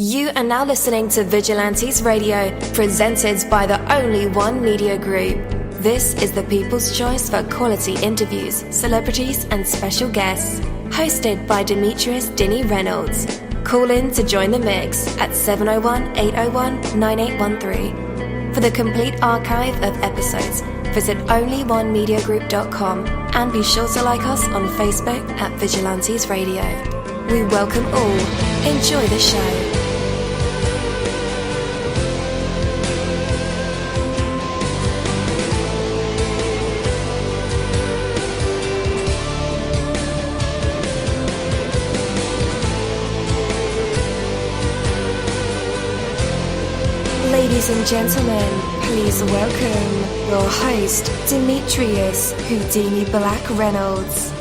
You are now listening to Vigilantes Radio, presented by the Only One Media Group. This is the people's choice for quality interviews, celebrities and special guests. Hosted by Demetrius Dinny Reynolds. Call in to join the mix at 701-801-9813. For the complete archive of episodes, visit onlyonemediagroup.com and be sure to like us on Facebook at Vigilantes Radio. We welcome all. Enjoy the show. Ladies and gentlemen, please welcome your host, Demetrius Houdini Black Reynolds.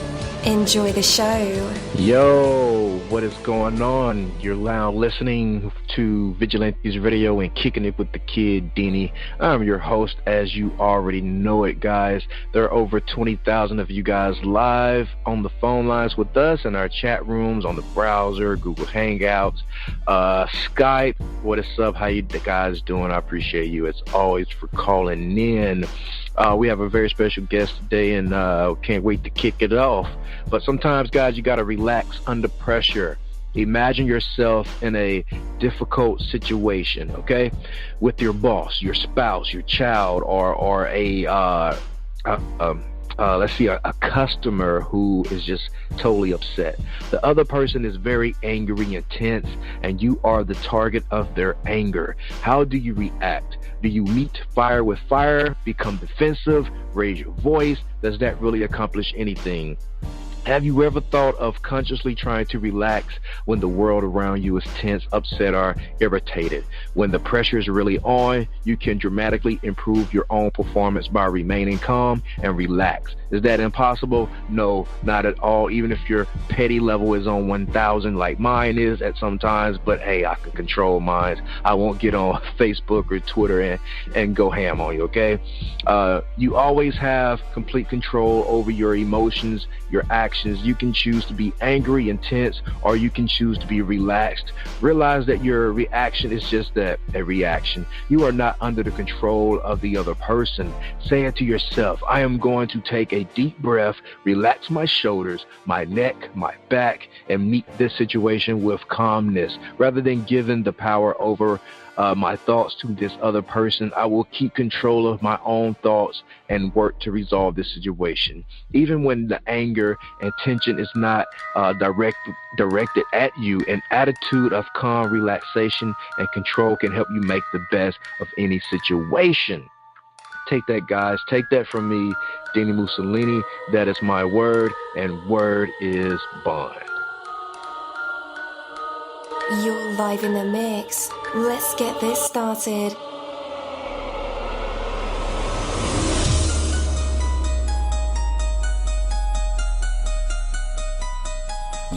Enjoy the show. Yo, what is going on? You're now listening to Vigilantes Radio and Kicking It with the Kid, Dini. I'm your host, as you already know it, guys. There are over 20,000 of you guys live on the phone lines with us in our chat rooms, on the browser, Google Hangouts, Skype. What is up? How you guys doing? I appreciate you, as always, for calling in. We have a very special guest today, and can't wait to kick it off. But sometimes, guys, you got to relax under pressure. Imagine yourself in a difficult situation, okay, with your boss, your spouse, your child, or a customer who is just totally upset. The other person is very angry and tense, and you are the target of their anger. How do you react? Do you meet fire with fire, become defensive, raise your voice? Does that really accomplish anything? Have you ever thought of consciously trying to relax when the world around you is tense, upset, or irritated? When the pressure is really on, you can dramatically improve your own performance by remaining calm and relaxed. Is that impossible? No, not at all. Even if your petty level is on 1,000 like mine is at some times, but hey, I can control mine. I won't get on Facebook or Twitter and go ham on you, okay? You always have complete control over your emotions, your actions. You can choose to be angry and tense, or you can choose to be relaxed. Realize that your reaction is just that, a reaction. You are not under the control of the other person. Say it to yourself, I am going to take a deep breath, relax my shoulders, my neck, my back, and meet this situation with calmness. Rather than giving the power over my thoughts to this other person, I will keep control of my own thoughts and work to resolve this situation. Even when the anger and tension is not directed at you, an attitude of calm relaxation and control can help you make the best of any situation. Take that, guys. Take that from me, dini-mussolini. That is my word, and word is bond. You're live in the mix. Let's get this started.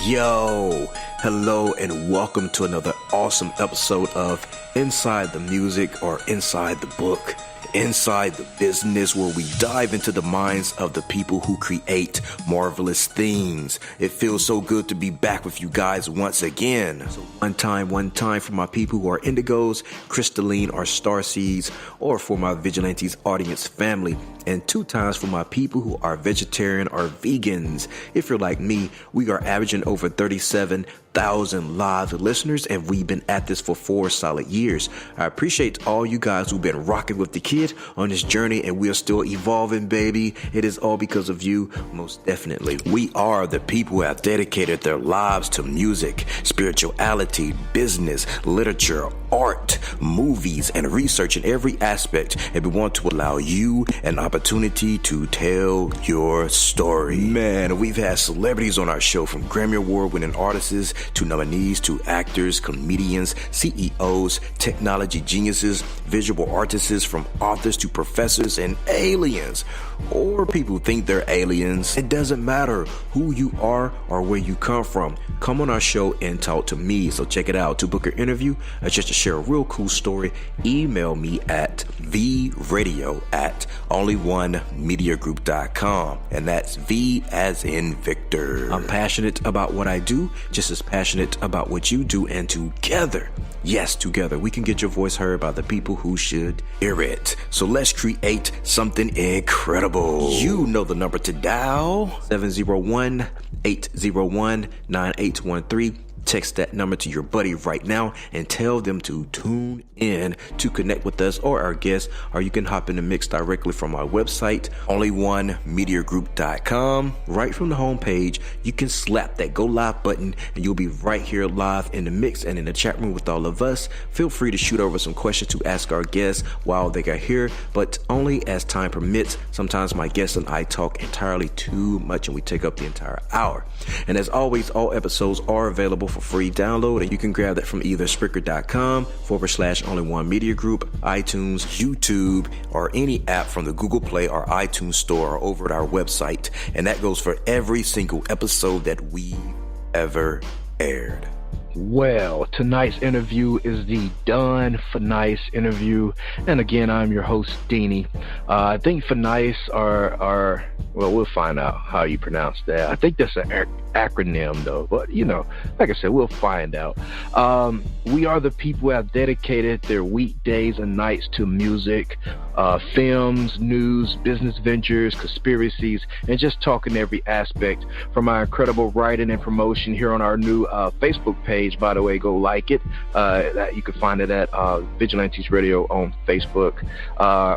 Yo, hello and welcome to another awesome episode of Inside the Music, or Inside the Book, Inside the Business, where we dive into the minds of the people who create marvelous things. It feels so good to be back with you guys once again. So one time for my people who are indigos, crystalline, or starseeds, or for my Vigilantes audience family, and 2 times for my people who are vegetarian or vegans. If you're like me, we are averaging over 37,000 live listeners, and we've been at this for 4 solid years. I appreciate all you guys who've been rocking with the kid on this journey, and we are still evolving, baby. It is all because of you, most definitely. We are the people who have dedicated their lives to music, spirituality, business, literature, art, movies, and research in every aspect, and we want to allow you an opportunity to tell your story. Man, we've had celebrities on our show, from Grammy Award winning artists to nominees to actors, comedians, CEOs, technology geniuses, visual artists, from authors to professors and aliens, or people who think they're aliens. It doesn't matter who you are or where you come from. Come on our show and talk to me. So check it out. To book an interview or just to share a real cool story, email me at vradio@onlyonemediagroup.com. onlymediagroup.com, and that's V as in Victor. I'm passionate about what I do, just as passionate about what you do, and together, yes, together, we can get your voice heard by the people who should hear it. So let's create something incredible. You know the number to dial, 701-801-9813. Text that number to your buddy right now and tell them to tune in to connect with us or our guests, or you can hop in the mix directly from our website, onlymediagroup.com. Right from the homepage, you can slap that go live button and you'll be right here live in the mix and in the chat room with all of us. Feel free to shoot over some questions to ask our guests while they are here, but only as time permits. Sometimes my guests and I talk entirely too much and we take up the entire hour. And as always, all episodes are available for free download, and you can grab that from either Spreaker.com/only1mediagroup, iTunes, YouTube, or any app from the Google Play or iTunes Store, or over at our website. And that goes for every single episode that we ever aired. Well, tonight's interview is the Don F.I.N.I.C.E interview, and again, I'm your host, Dini. I think F.I.N.I.C.E are well, we'll find out how you pronounce that. I think that's an acronym, though, but, like I said, we'll find out. We are the people who have dedicated their weekdays and nights to music, films, news, business ventures, conspiracies, and just talking every aspect from our incredible writing and promotion here on our new Facebook page. By the way, go like it. You can find it at Vigilantes Radio on Facebook,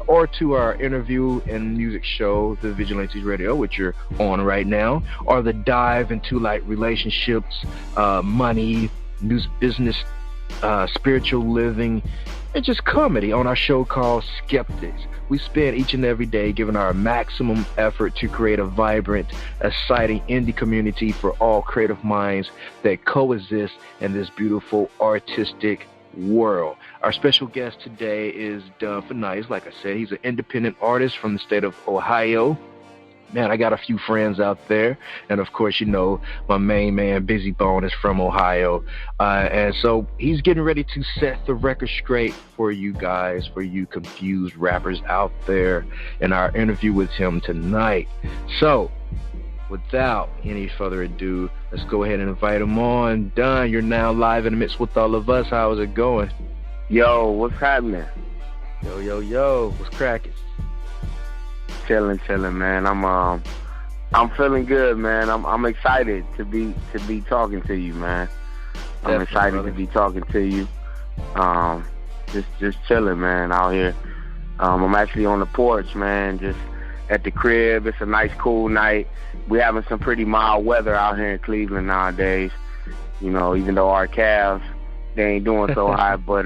or to our interview and music show, the Vigilantes Radio, which you're on right now, or the dive into like relationships, money, news, business, spiritual living, and just comedy on our show called Skeptics. We spend each and every day giving our maximum effort to create a vibrant, exciting indie community for all creative minds that coexist in this beautiful artistic world. Our special guest today is Don F.I.N.I.C.E. Like I said, he's an independent artist from the state of Ohio. Man, I got a few friends out there. And of course, my main man, Busy Bone, is from Ohio. And so he's getting ready to set the record straight for you guys, for you confused rappers out there, in our interview with him tonight. So, without any further ado, let's go ahead and invite him on. Don, you're now live in the midst with all of us. How's it going? Yo, what's happening? Yo, what's cracking? Chilling, man. I'm feeling good, man. I'm excited to be talking to you, man. I'm excited to be talking to you. Just chilling, man, out here. I'm actually on the porch, man, just at the crib. It's a nice, cool night. We're having some pretty mild weather out here in Cleveland nowadays. Even though our Cavs, they ain't doing so hot, but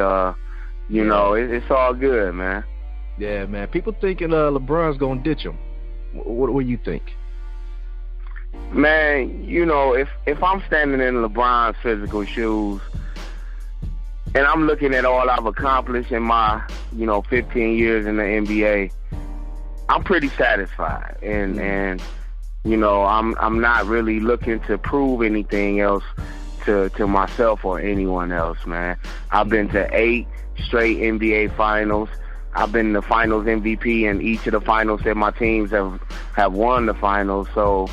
it's all good, man. Yeah, man. People thinking LeBron's gonna ditch him. What do you think? Man, if I'm standing in LeBron's physical shoes and I'm looking at all I've accomplished in my, 15 years in the NBA, I'm pretty satisfied. And I'm not really looking to prove anything else to myself or anyone else, man. I've been to 8 straight NBA finals. I've been the finals MVP in each of the finals that my teams have won the finals. So,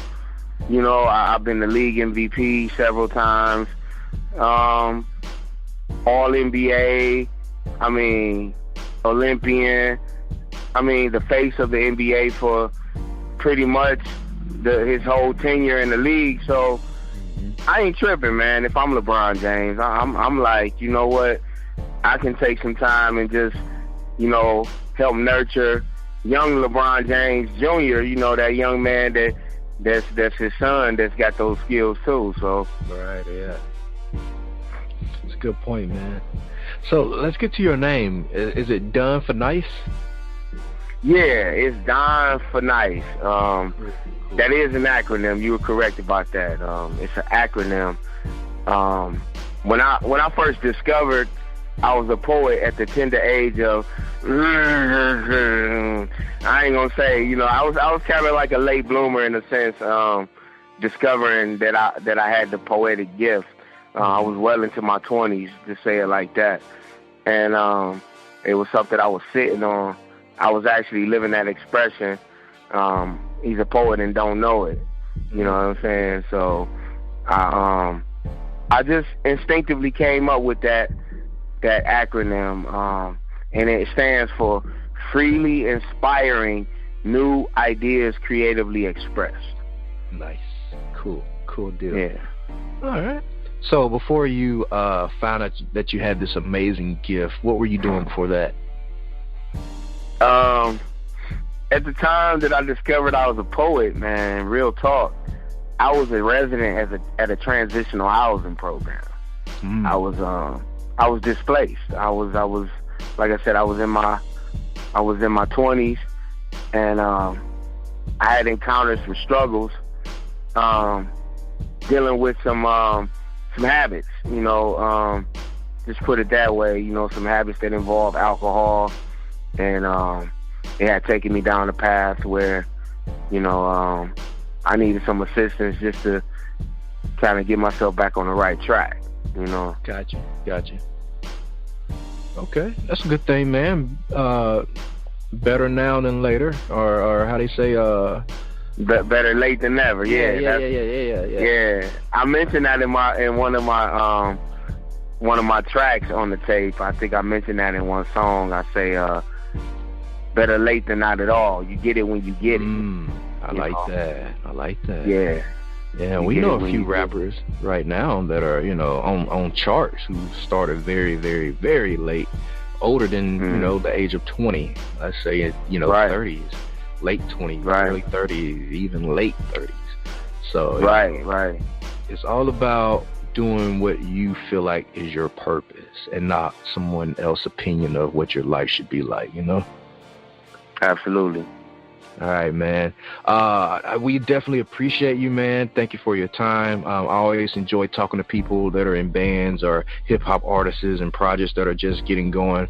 I've been the league MVP several times. All NBA. Olympian. The face of the NBA for pretty much his whole tenure in the league. So I ain't tripping, man. If I'm LeBron James, I'm like, you know what? I can take some time and just, help nurture young LeBron James Jr., that young man that's his son that's got those skills too. So right, yeah. That's a good point, man. So let's get to your name. Is it Don F.I.N.I.C.E? Yeah, it's Don F.I.N.I.C.E. That is an acronym. You were correct about that. It's an acronym. When I first discovered I was a poet at the tender age of, I ain't gonna say, I was kind of like a late bloomer in a sense, discovering that I had the poetic gift. I was well into my 20s, to say it like that, and it was something I was sitting on. I was actually living that expression he's a poet and don't know it. You know what I'm saying? So I just instinctively came up with that acronym, and it stands for freely inspiring new ideas creatively expressed. Nice. Cool deal. Yeah. All right. So before you found out that you had this amazing gift, what were you doing before that? At the time that I discovered I was a poet, man, real talk, I was a resident at a transitional housing program. I was displaced. I was like I said, I was in my 20s, and I had encountered some struggles, dealing with some habits, just put it that way, some habits that involve alcohol, and it had taken me down a path where, I needed some assistance just to kind of get myself back on the right track, Gotcha. Okay, that's a good thing, man. Better now than later, or how they say, better late than never. Yeah. I mentioned that in one of my tracks on the tape. I think I mentioned that in one song. I say, better late than not at all. You get it when you get it. I like that. Yeah. Yeah, we know a few rappers right now that are, on charts who started very, very, very late, older than, the age of 20. Let's say, 30s, late 20s, early 30s, even late 30s. So, right. It's all about doing what you feel like is your purpose and not someone else's opinion of what your life should be like, Absolutely. All right, man. We definitely appreciate you, man. Thank you for your time. I always enjoy talking to people that are in bands or hip-hop artists and projects that are just getting going,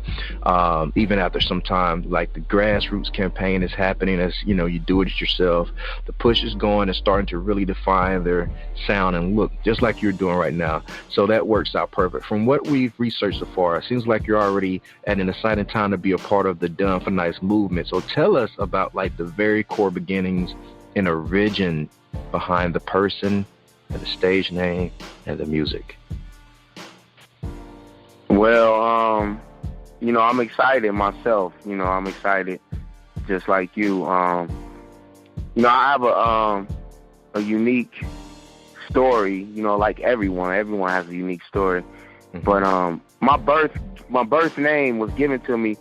even after some time. Like the grassroots campaign is happening as, you do it yourself. The push is going and starting to really define their sound and look, just like you're doing right now. So that works out perfect. From what we've researched so far, it seems like you're already at an exciting time to be a part of the Don F.I.N.I.C.E movement. So tell us about, the very core beginnings and origin behind the person and the stage name and the music. Well, I'm excited myself. I'm excited just like you. I have a unique story, like everyone. Everyone has a unique story. Mm-hmm. But my birth name was given to me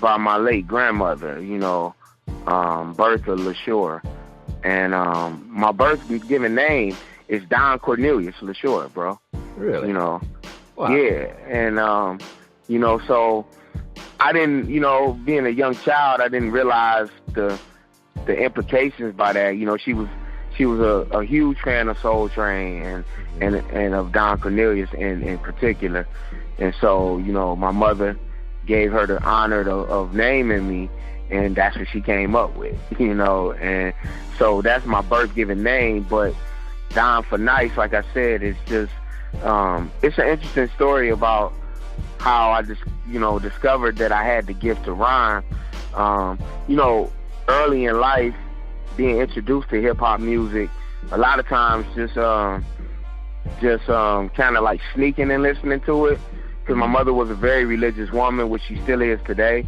by my late grandmother, Bertha LaShore. And my birth given name is Don Cornelius LaShore, bro. Really? Wow. Yeah. And, so I didn't, being a young child, I didn't realize the implications by that. She was a huge fan of Soul Train and of Don Cornelius in particular. And so, my mother gave her the honor of naming me, and that's what she came up with, and so that's my birth-given name. But Don F.I.N.I.C.E, like I said, it's just, it's an interesting story about how I just, discovered that I had the gift to rhyme. Early in life, being introduced to hip-hop music, a lot of times just kind of like sneaking and listening to it, because my mother was a very religious woman, which she still is today.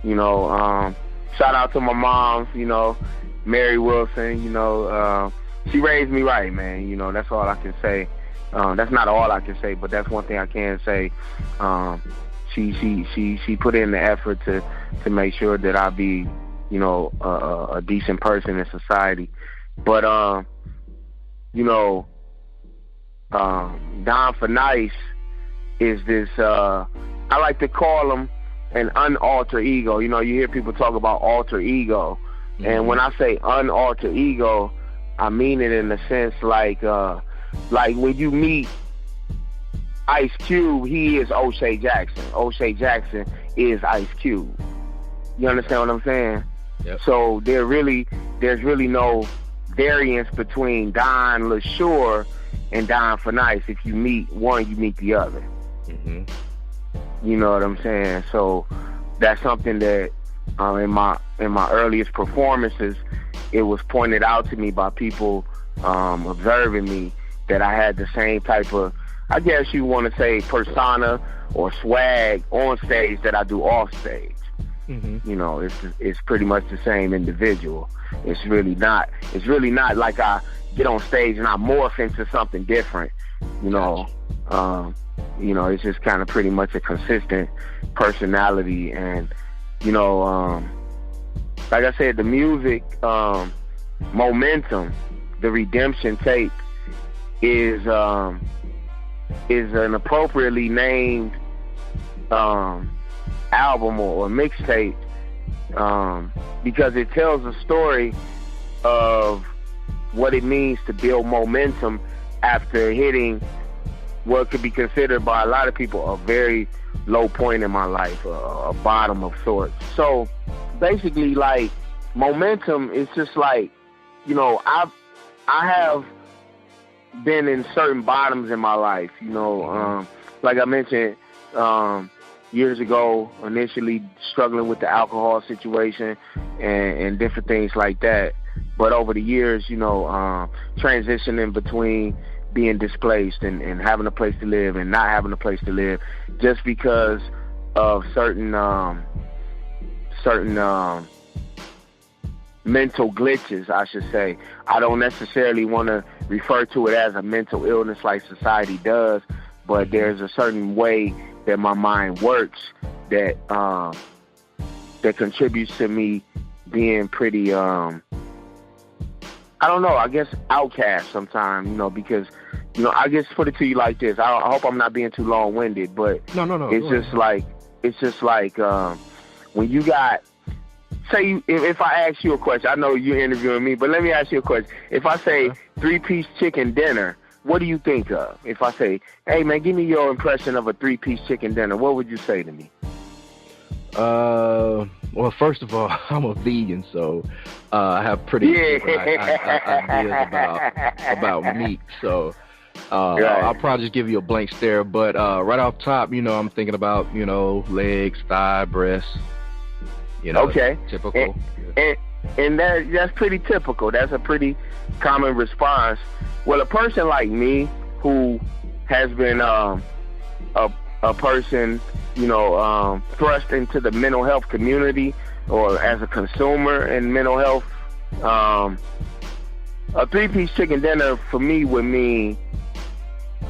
Shout out to my mom, Mary Wilson, she raised me right, man. That's all I can say. That's not all I can say, but that's one thing I can say. She put in the effort to make sure that I be, a decent person in society. But, Don F.I.N.I.C.E is this, I like to call him an unaltered ego. You hear people talk about alter ego. Mm-hmm. And when I say unaltered ego, I mean it in the sense like when you meet Ice Cube, he is O'Shea Jackson. O'Shea Jackson is Ice Cube. You understand what I'm saying? Yep. So there's really no variance between Don LaShore and Don F.I.N.I.C.E. If you meet one, you meet the other. Mm-hmm. You know what I'm saying? So that's something that in my earliest performances, it was pointed out to me by people observing me that I had the same type of, I guess you want to say, persona or swag on stage that I do off stage. You know, it's pretty much the same individual. It's really not like I get on stage and I morph into something different. You know, it's just kind of pretty much a consistent personality. And you know, like I said, the music, Momentum, the Redemption tape, is an appropriately named album or mixtape, because it tells a story of what it means to build momentum after hitting what could be considered by a lot of people a very low point in my life, a bottom of sorts. So basically, like, momentum is just like, you know, I have been in certain bottoms in my life, you know, like I mentioned, years ago, initially struggling with the alcohol situation and different things like that. But over the years, you know, transitioning between being displaced and having a place to live and not having a place to live, just because of certain mental glitches, I should say. I don't necessarily want to refer to it as a mental illness like society does, but there's a certain way that my mind works that that contributes to me being pretty I don't know, I guess outcast sometimes, you know, because, you know, I guess put it to you like this. I hope I'm not being too long-winded, but no. It's just like when you got, say, if I ask you a question, I know you're interviewing me, but let me ask you a question. If I say 3-piece chicken dinner, what do you think of? If I say, hey, man, give me your impression of a 3-piece chicken dinner, what would you say to me? Well, first of all, I'm a vegan, so I have pretty different ideas about meat. So right. I'll probably just give you a blank stare. But right off top, you know, I'm thinking about, you know, legs, thigh, breasts. You know, okay, typical. And that's pretty typical. That's a pretty common response. Well, a person like me who has been a person, you know, thrust into the mental health community or as a consumer in mental health, a 3-piece chicken dinner for me would mean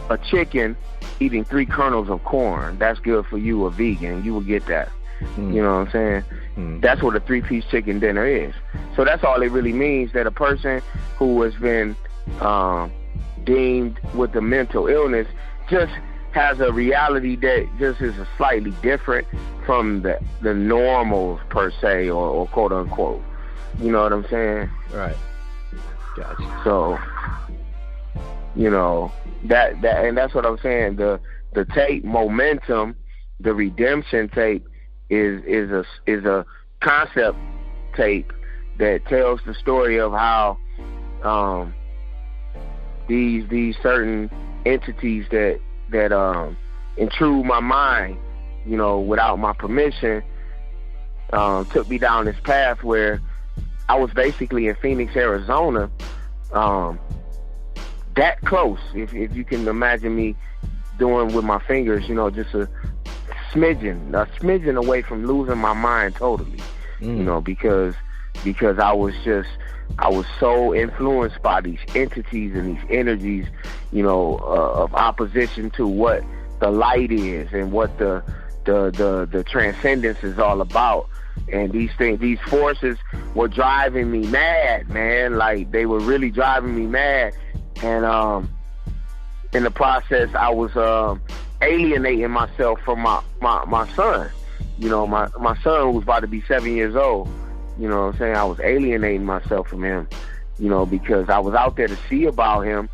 a chicken eating 3 kernels of corn. That's good for you, a vegan. You will get that. You know what I'm saying? That's what a 3-piece chicken dinner is. So that's all it really means, that a person who has been deemed with a mental illness just has a reality that just is slightly different from the normals per se, or quote unquote. You know what I'm saying? Right. Gotcha. So, you know, that and that's what I'm saying. The tape Momentum, the Redemption tape, is a concept tape that tells the story of how these certain entities that intrude my mind, you know, without my permission, took me down this path where I was basically in Phoenix, Arizona, that close, if you can imagine me doing with my fingers, you know, just a smidgen away from losing my mind totally, you know, because I was so influenced by these entities and these energies, you know, of opposition to what the light is and what the transcendence is all about. And these forces were driving me mad, man. Like, they were really driving me mad. And in the process, I was alienating myself from my son. You know, my son was about to be 7 years old. You know what I'm saying? I was alienating myself from him, you know, because I was out there to see about him,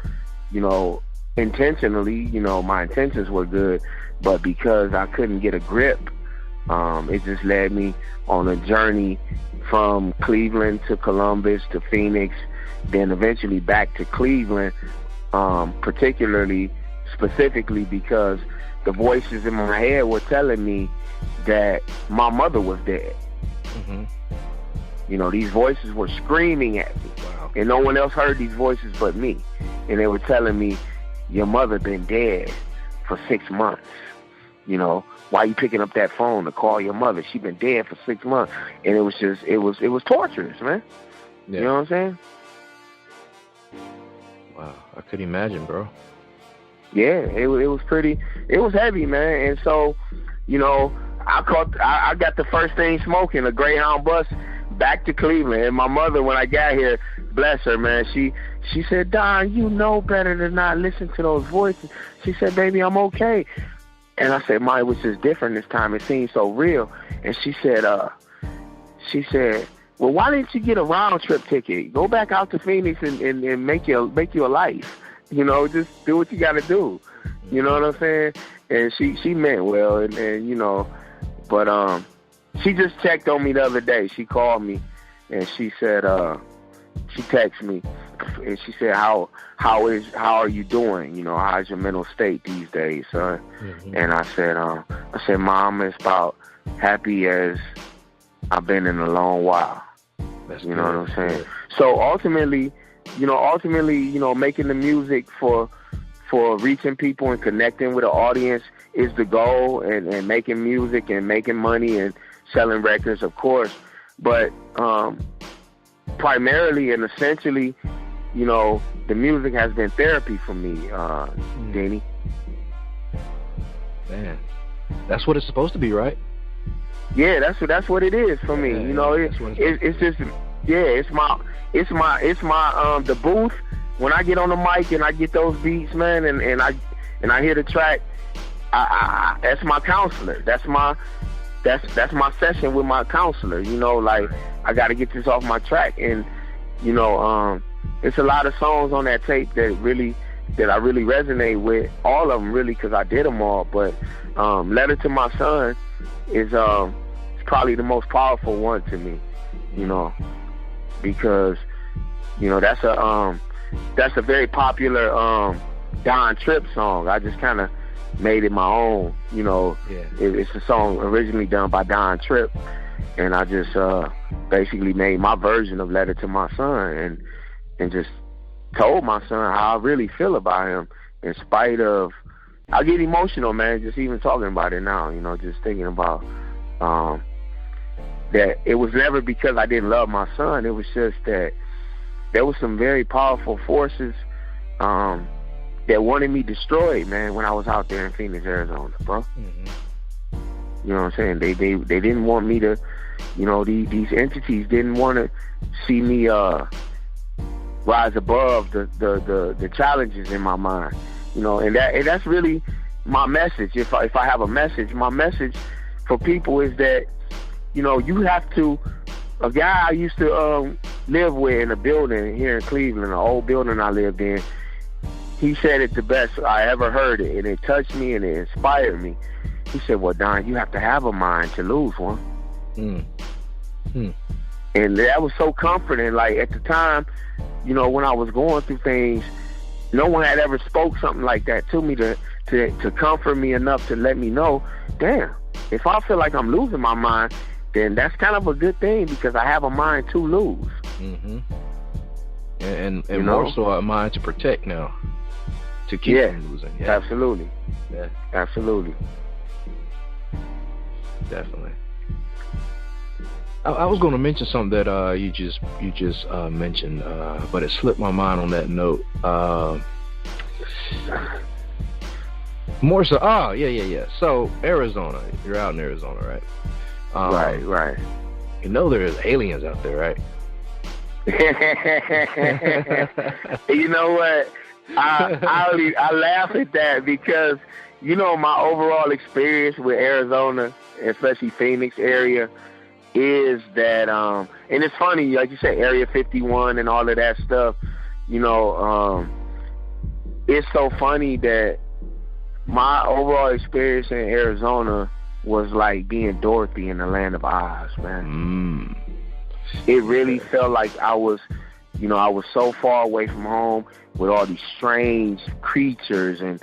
you know, intentionally. You know, my intentions were good, but because I couldn't get a grip, it just led me on a journey from Cleveland to Columbus to Phoenix, then eventually back to Cleveland, specifically because the voices in my head were telling me that my mother was dead. You know, these voices were screaming at me. Wow. And no one else heard these voices but me. And they were telling me, your mother been dead for 6 months. You know, why you picking up that phone to call your mother? She been dead for 6 months. And it was just, it was torturous, man. Yeah. You know what I'm saying? Wow, I could imagine, bro. Yeah, it was heavy, man. And so, you know, I got the first thing smoking, a Greyhound bus back to Cleveland. And my mother, when I got here, bless her, man, she said, Don, you know better than not listen to those voices. She said, baby, I'm okay. And I said, Ma, it was just different this time. It seemed so real. And she said, well, why didn't you get a round trip ticket? Go back out to Phoenix and make you a life. You know, just do what you got to do. You know what I'm saying? And she meant well, and you know, but she just checked on me the other day. She called me, and she said, she texted me, and she said, how are you doing? You know, how's your mental state these days, son? Mm-hmm. And I said, Mom, it's about happy as I've been in a long while. That's you know what I'm saying? So ultimately, making the music for reaching people and connecting with the audience is the goal, and making music and making money and selling records, of course. But primarily and essentially, you know, the music has been therapy for me, Dini. Man, that's what it's supposed to be, right? Yeah, that's what it is for me. You know, it's just, yeah, it's my the booth. When I get on the mic and I get those beats, man, and I hear the track, I that's my counselor. That's my session with my counselor. You know, like, I got to get this off my track, and you know, it's a lot of songs on that tape that I really resonate with. All of them, really, because I did them all. But "Letter to My Son" is probably the most powerful one to me. You know, because you know that's a very popular Don Tripp song. I just kind of made it my own. You know, yeah. It's a song originally done by Don Tripp, and I just basically made my version of "Letter to My Son" and just told my son how I really feel about him, in spite of. I get emotional, man, just even talking about it now. You know, just thinking about that it was never because I didn't love my son. It was just that there was some very powerful forces that wanted me destroyed, man, when I was out there in Phoenix, Arizona, bro. Mm-hmm. You know what I'm saying? They didn't want me to, you know, these entities didn't want to see me rise above the challenges in my mind. You know, and that's really my message. If I have a message, my message for people is that, you know, you have to. A guy I used to live with in a building here in Cleveland, an old building I lived in, he said it the best I ever heard it, and it touched me and it inspired me. He said, well, Don, you have to have a mind to lose one. And that was so comforting. Like, at the time, you know, when I was going through things, no one had ever spoke something like that to me to comfort me enough to let me know, damn, if I feel like I'm losing my mind, then that's kind of a good thing, because I have a mind to lose. Mm-hmm. And more so a mind to protect now, to keep from losing. Yeah, absolutely. Yeah, absolutely. Definitely. I was going to mention something that you just mentioned, but it slipped my mind on that note. More so, yeah. So Arizona, you're out in Arizona, right? Right. You know there's aliens out there, right? You know what? I laugh at that, because, you know, my overall experience with Arizona, especially Phoenix area, is that, and it's funny, like you said, Area 51 and all of that stuff, you know, it's so funny that my overall experience in Arizona was like being Dorothy in the Land of Oz, man. It really felt like I was so far away from home, with all these strange creatures and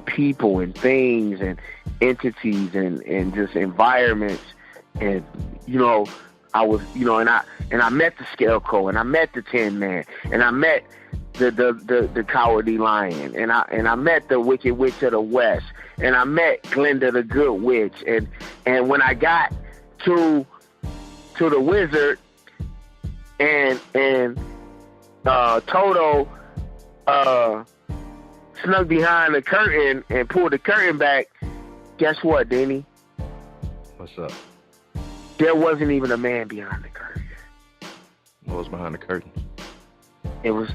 people and things and entities and just environments. And, you know, I was, you know, and I met the Scarecrow, and I met the Tin Man, and I met the Cowardly Lion, and I met the Wicked Witch of the West, and I met Glinda the Good Witch, and when I got to the Wizard, and Toto snuck behind the curtain and pulled the curtain back, guess what, Dini? What's up? There wasn't even a man behind the curtain. What was behind the curtain? It was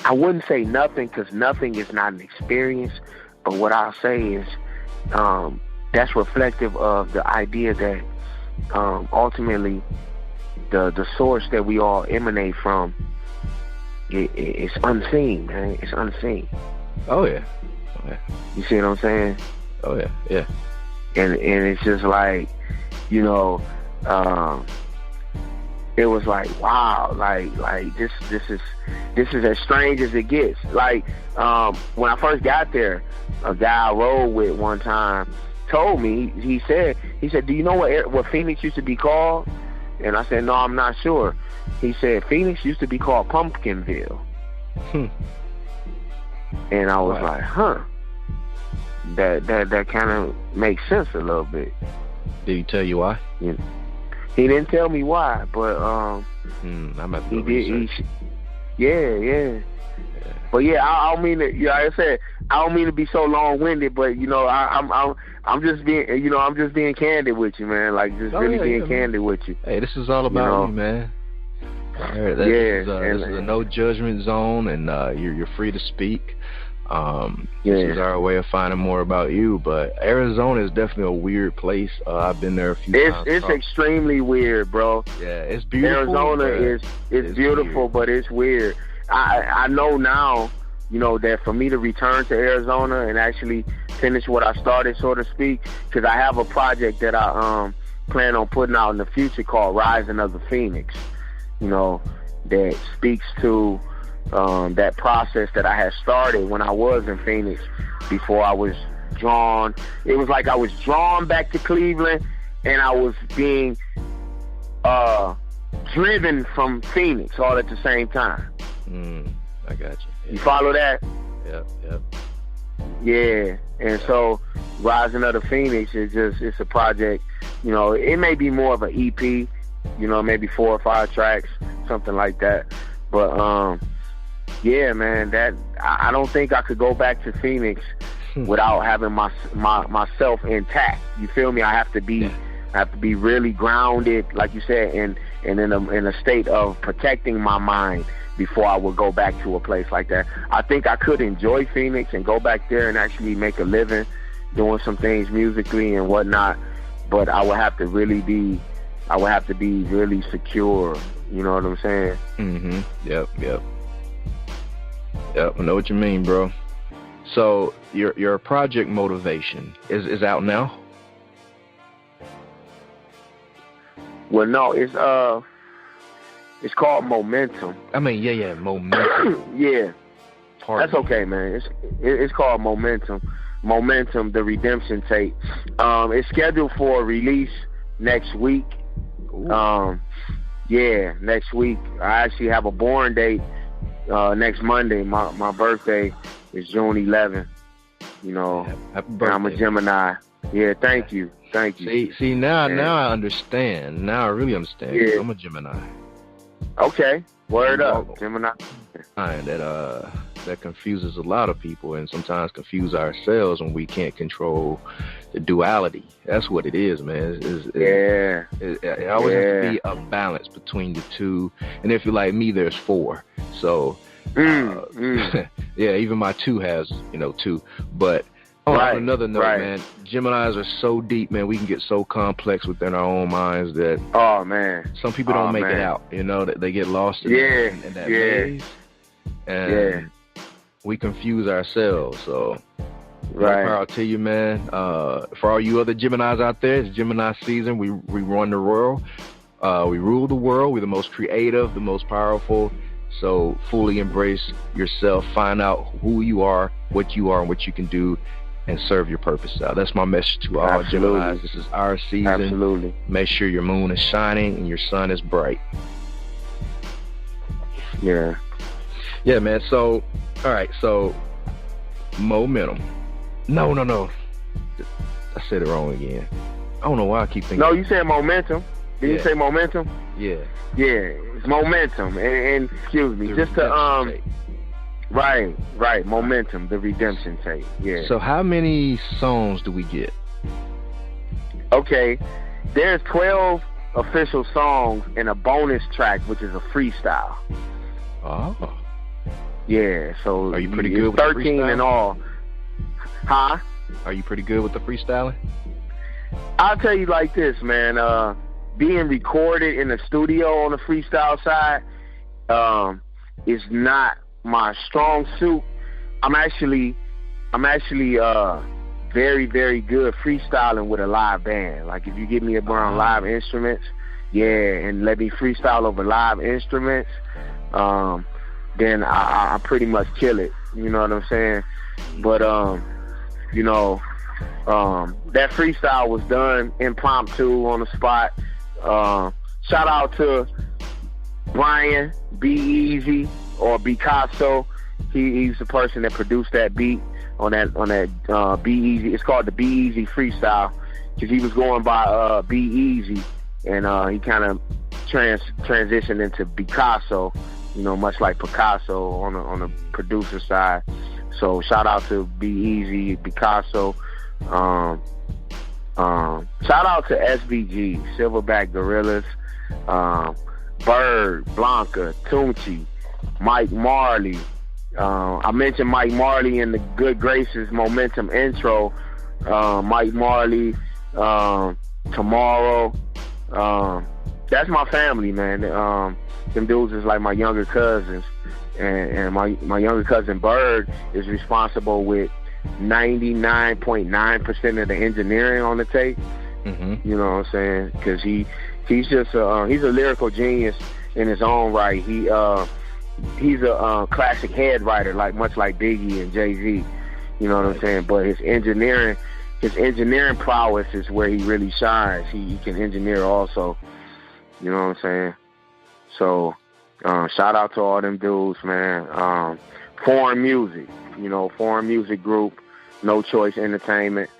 I wouldn't say nothing, because nothing is not an experience, but what I'll say is that's reflective of the idea that ultimately the source that we all emanate from, it's unseen, man. It's unseen. Oh yeah. Oh, yeah. You see what I'm saying? Oh yeah, yeah. And it's just like, you know, it was like, wow, like this is as strange as it gets. Like when I first got there, a guy I rode with one time told me, he said, do you know what Phoenix used to be called? And I said, no, I'm not sure. He said, Phoenix used to be called Pumpkinville. And I was like, huh. That kind of makes sense a little bit. Did he tell you why? Yeah. He didn't tell me why, but he did. Yeah. But yeah, I don't mean to. Yeah, like I said, I don't mean to be so long-winded, but you know, I'm just being, you know, I'm just being candid with you, man. Like just being candid with you. Hey, this is all about you, man. This is a no judgment zone, and you're free to speak. This is our way of finding more about you. But Arizona is definitely a weird place. I've been there a few times. It's extremely weird, bro. Yeah, it's beautiful. Arizona is beautiful, weird. But it's weird. I know now, you know, that for me to return to Arizona and actually finish what I started, so to speak, because I have a project that I plan on putting out in the future called Rising of the Phoenix, you know, that speaks to that process that I had started when I was in Phoenix before I was drawn. It was like I was drawn back to Cleveland, and I was being driven from Phoenix all at the same time. I got you. Yeah. You follow that? Yep. Yeah, and so Rising of the Phoenix is it's a project, you know, it may be more of an EP, you know, maybe 4 or 5 tracks, something like that. But yeah, man, that I don't think I could go back to Phoenix without having myself intact. You feel me? I have to be really grounded, like you said, and in a state of protecting my mind before I would go back to a place like that. I think I could enjoy Phoenix and go back there and actually make a living doing some things musically and whatnot, but I would have to be really secure. You know what I'm saying? Yep. I know what you mean, bro. So your project Motivation is out now? Well, no, it's called Momentum. I mean, yeah, Momentum. Yeah. That's okay, man. It's called Momentum. Momentum, the Redemption tape. It's scheduled for release next week. Yeah, next week. I actually have a born date next Monday. My birthday is June 11th. You know, happy birthday. I'm a Gemini. Yeah, thank you. See now I understand. Now I really understand. Yeah. I'm a Gemini. Okay, word up, Gemini. That confuses a lot of people, and sometimes confuse ourselves when we can't control the duality. That's what it is, man. It always has to be a balance between the two. And if you're like me, there's 4. So yeah, even my 2 has 2. But on another note, man, Geminis are so deep, man. We can get so complex within our own minds that some people don't make it out. You know, that they get lost in that maze, and we confuse ourselves. So, I'll tell you, man. For all you other Geminis out there, it's Gemini season. We run the world. We rule the world. We're the most creative, the most powerful. So fully embrace yourself. Find out who you are, and what you can do. and serve your purpose out. That's my message to all Geminis. This is our season. Absolutely. Make sure your moon is shining and your sun is bright. Yeah. Yeah, man. So, all right. So, momentum. No. I said it wrong again. I don't know why I keep thinking. No, you said momentum. Did you say momentum? Yeah. Yeah, it's momentum. And excuse me, just to Right. Momentum, the redemption tape. Yeah. So how many songs do we get? Okay, there's 12 official songs and a bonus track, which is a freestyle. Oh. Yeah. So are you pretty good with 13 the freestyle? in all. Huh? Are you pretty good with the freestyling? I'll tell you like this, man. Being recorded in the studio on the freestyle side is not my strong suit. I'm actually very, very good freestyling with a live band. Like if you give me around live instruments, and let me freestyle over live instruments, then I pretty much kill it. You know what I'm saying? But that freestyle was done impromptu on the spot. Shout out to Brian B-Easy or Picasso. He's the person that produced that beat on that B-Easy. It's called the B-Easy freestyle because he was going by B-Easy, and he kind of transitioned into Picasso, much like Picasso on the producer side. So shout out to B-Easy, Picasso. Shout out to SBG, Silverback Gorillas, Bird, Blanca, Tunchi, Mike Marley. I mentioned Mike Marley in the Good Graces Momentum intro. Mike Marley, Tomorrow. That's my family, man. Them dudes is like my younger cousins. And my younger cousin Bird is responsible with 99.9% of the engineering on the tape. Mm-hmm. You know what I'm saying? Because he's just he's a lyrical genius in his own right. He's a classic head writer, much like Biggie and Jay-Z. You know what I'm saying? But his engineering prowess is where he really shines. He can engineer also. You know what I'm saying? So shout out to all them dudes, man. Foreign Music. Foreign Music Group, No Choice Entertainment.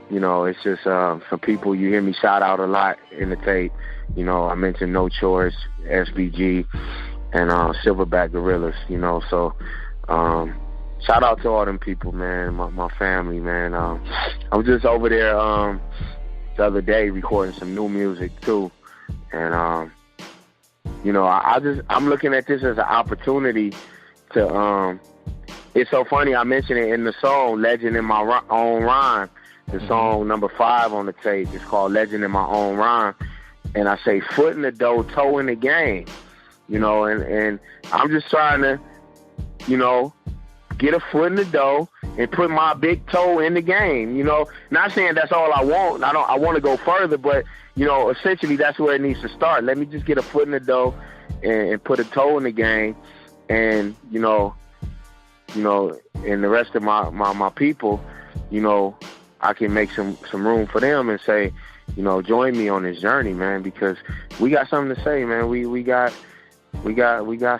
It's just some people you hear me shout out a lot in the tape. I mentioned No Choice, SBG, and Silverback Gorillas. So shout out to all them people, man. My family, man. I was just over there the other day recording some new music too, and I'm looking at this as an opportunity to It's so funny, I mentioned it in the song Legend in My Own Rhyme. The song number 5 on the tape is called Legend in My Own Rhyme. And I say foot in the dough, toe in the game. And I'm just trying to, get a foot in the dough and put my big toe in the game. Not saying that's all I want. I want to go further, but, essentially that's where it needs to start. Let me just get a foot in the dough and put a toe in the game. And, and the rest of my people, I can make some room for them and say, join me on this journey, man, because we got something to say, man. We got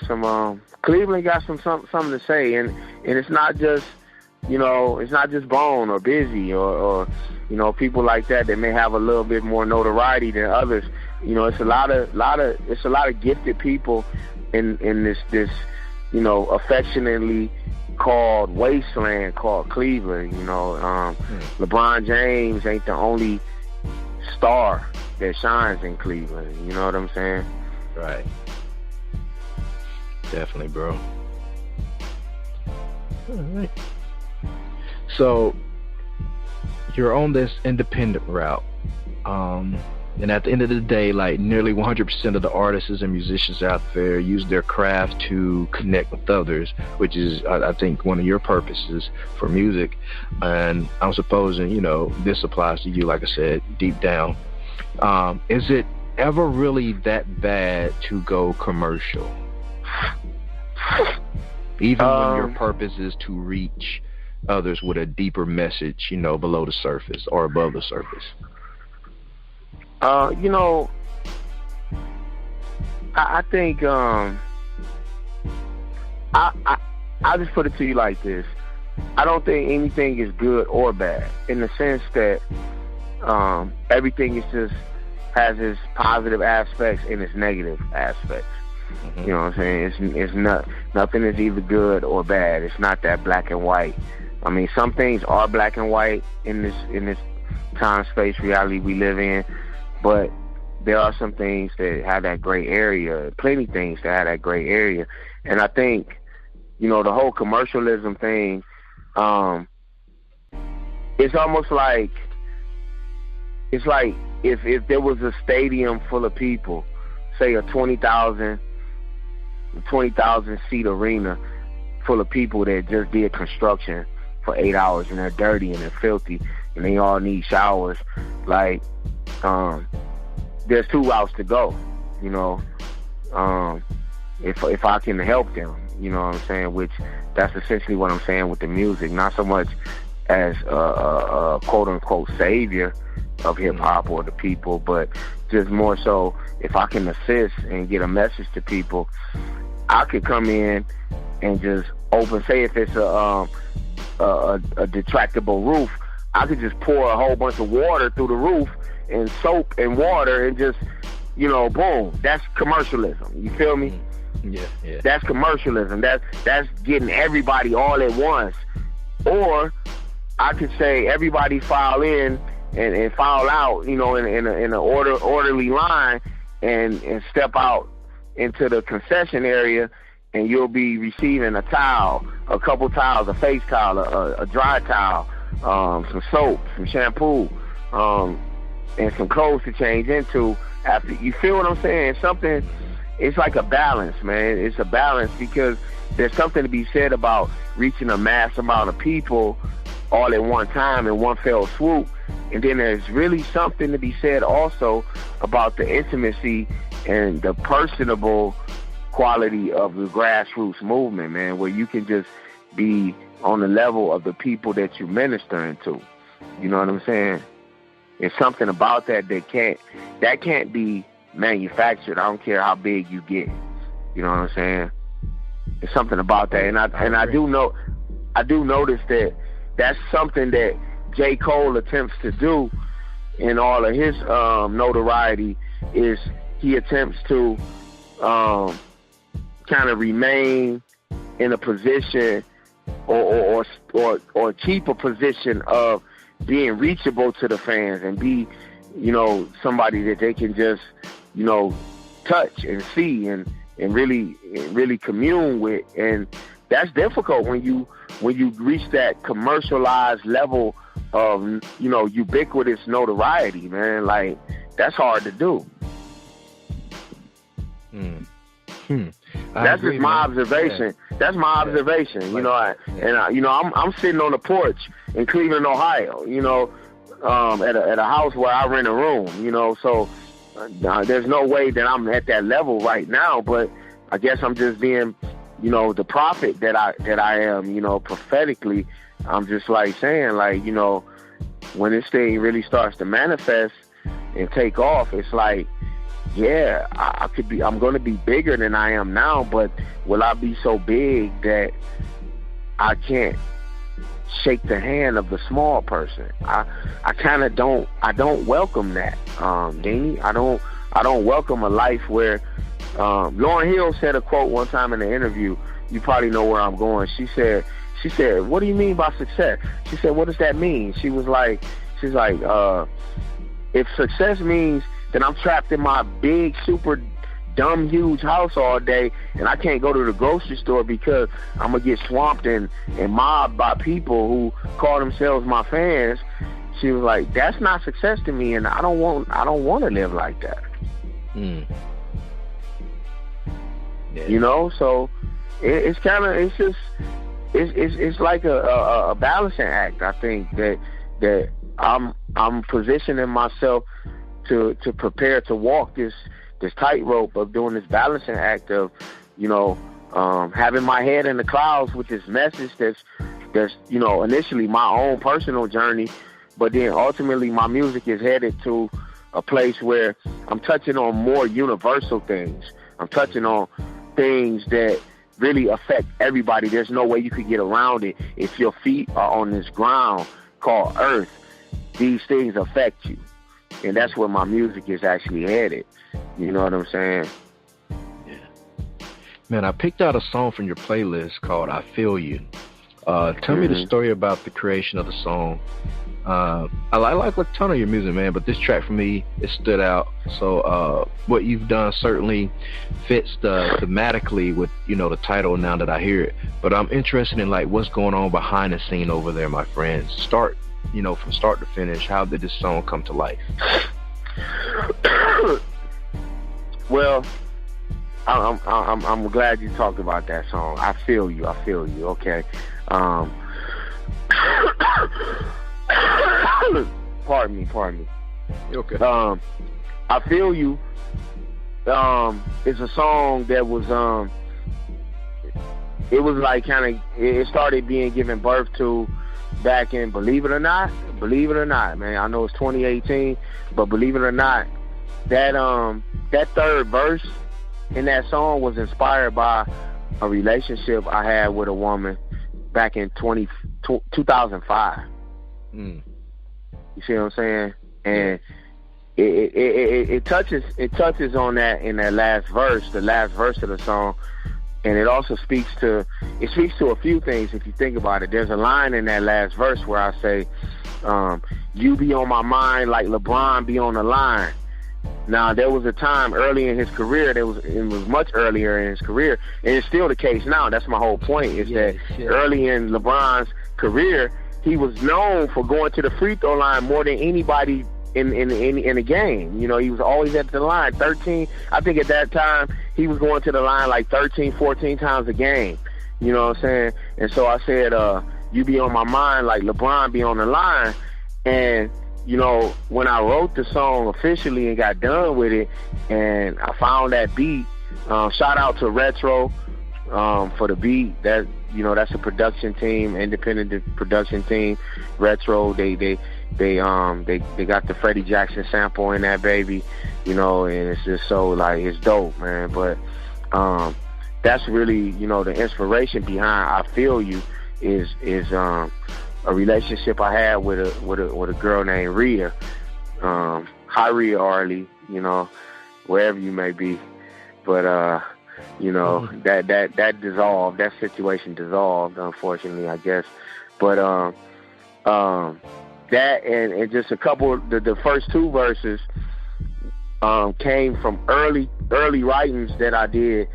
some Cleveland got something to say, and it's not just it's not just Bone or Busy or people like that may have a little bit more notoriety than others. It's a lot of gifted people in this affectionately called wasteland called Cleveland. LeBron-James ain't the only star that shines in Cleveland. You know what I'm saying? Right. Definitely, bro. All right. So you're on this independent route. And at the end of the day, nearly 100% of the artists and musicians out there use their craft to connect with others, which is, I think, one of your purposes for music. And I'm supposing, this applies to you, like I said, deep down. Is it ever really that bad to go commercial? Even when your purpose is to reach others with a deeper message, you know, below the surface or above the surface? You know, I think I just put it to you like this. I don't think anything is good or bad, in the sense that everything is just has its positive aspects and its negative aspects. Mm-hmm. You know what I'm saying? It's not, nothing is either good or bad. It's not that black and white. I mean, some things are black and white in this time, space, reality we live in, but there are some things that have that gray area, plenty things that have that gray area. And I think, you know, the whole commercialism thing, it's almost like, it's like if there was a stadium full of people, say a 20,000 seat arena full of people that just did construction for 8 hours, and they're dirty and they're filthy and they all need showers. Like, there's two routes to go, you know. If I can help them, you know what I'm saying, which that's essentially what I'm saying with the music, not so much as a quote-unquote savior of hip-hop or the people, but just more so if I can assist and get a message to people, I could come in and just open, say if it's a detractable roof, I could just pour a whole bunch of water through the roof and soap and water and just, you know, boom, that's commercialism. You feel me? Yeah. That's commercialism. That's getting everybody all at once. Or I could say everybody file in and file out, you know, in an orderly line and step out into the concession area, and you'll be receiving a towel, a couple towels, a face towel, a dry towel, some soap, some shampoo, and some clothes to change into after. You feel what I'm saying? Something, it's like a balance, man. It's a balance, because there's something to be said about reaching a mass amount of people all at one time in one fell swoop. And then there's really something to be said also about the intimacy and the personable quality of the grassroots movement, man, where you can just be on the level of the people that you're ministering to. You know what I'm saying? There's something about that can't be manufactured. I don't care how big you get. You know what I'm saying? There's something about that, and I do notice that that's something that J. Cole attempts to do in all of his notoriety. Is he attempts to kind of remain in a position or keep a position of being reachable to the fans and be, you know, somebody that they can just, you know, touch and see and really commune with. And that's difficult when you reach that commercialized level of, you know, ubiquitous notoriety, man. Like, that's hard to do. That's just my observation. Yeah. That's my observation. You know, I'm sitting on the porch in Cleveland, Ohio. You know, at a house where I rent a room. You know, so there's no way that I'm at that level right now. But I guess I'm just being, you know, the prophet that I am. You know, prophetically, I'm just like saying, like, you know, when this thing really starts to manifest and take off, it's like, yeah, I'm going to be bigger than I am now, but will I be so big that I can't shake the hand of the small person? I kind of don't welcome that, Dini. I don't welcome a life where, Lauryn Hill said a quote one time in an interview. You probably know where I'm going. She said, what do you mean by success? She said, what does that mean? She's like, if success means that I'm trapped in my big, super dumb, huge house all day and I can't go to the grocery store because I'm going to get swamped and mobbed by people who call themselves my fans, she was like, that's not success to me, and I don't want to live like that. Yeah. You know, so it's like a balancing act. I think that I'm positioning myself to prepare to walk this tightrope of doing this balancing act of, you know, having my head in the clouds with this message that's there's, you know, initially my own personal journey, but then ultimately my music is headed to a place where I'm touching on more universal things. I'm touching on things that really affect everybody. There's no way you could get around it. If your feet are on this ground called Earth, these things affect you. And that's where my music is actually headed. You know what I'm saying? Yeah. Man, I picked out a song from your playlist called I Feel You. Tell me the story about the creation of the song. I like a ton of your music, man, but this track for me, it stood out. So what you've done certainly fits thematically with, you know, the title now that I hear it. But I'm interested in, like, what's going on behind the scene over there, my friends. You know, from start to finish, how did this song come to life? Well, I'm glad you talked about that song. I feel you. Okay. Pardon me. Okay. I Feel You is a song that was it was like it started being given birth to back in, believe it or not, man, I know it's 2018, but believe it or not, that third verse in that song was inspired by a relationship I had with a woman back in 2005. You see what I'm saying? And it touches on that in that last verse, the last verse of the song. And it also speaks to a few things if you think about it. There's a line in that last verse where I say, you be on my mind like LeBron be on the line. Now, there was a time early in his career, it was much earlier in his career, and it's still the case now. That's my whole point, is that early in LeBron's career, he was known for going to the free throw line more than anybody in a game. You know, he was always at the line. 13, I think at that time, he was going to the line like 13, 14 times a game. You know what I'm saying? And so I said, you be on my mind like LeBron be on the line. And, you know, when I wrote the song officially and got done with it, and I found that beat, shout out to Retro for the beat. That, you know, that's a production team, independent production team. Retro, they got the Freddie Jackson sample in that baby, you know, and it's just so, like, it's dope, man. But that's really, you know, the inspiration behind I Feel You is a relationship I had with a girl named Rhea. Hi Rhea Arley, you know, wherever you may be. But you know, that dissolved, that situation dissolved, unfortunately, I guess. But that and just a couple, the first two verses came from early writings that I did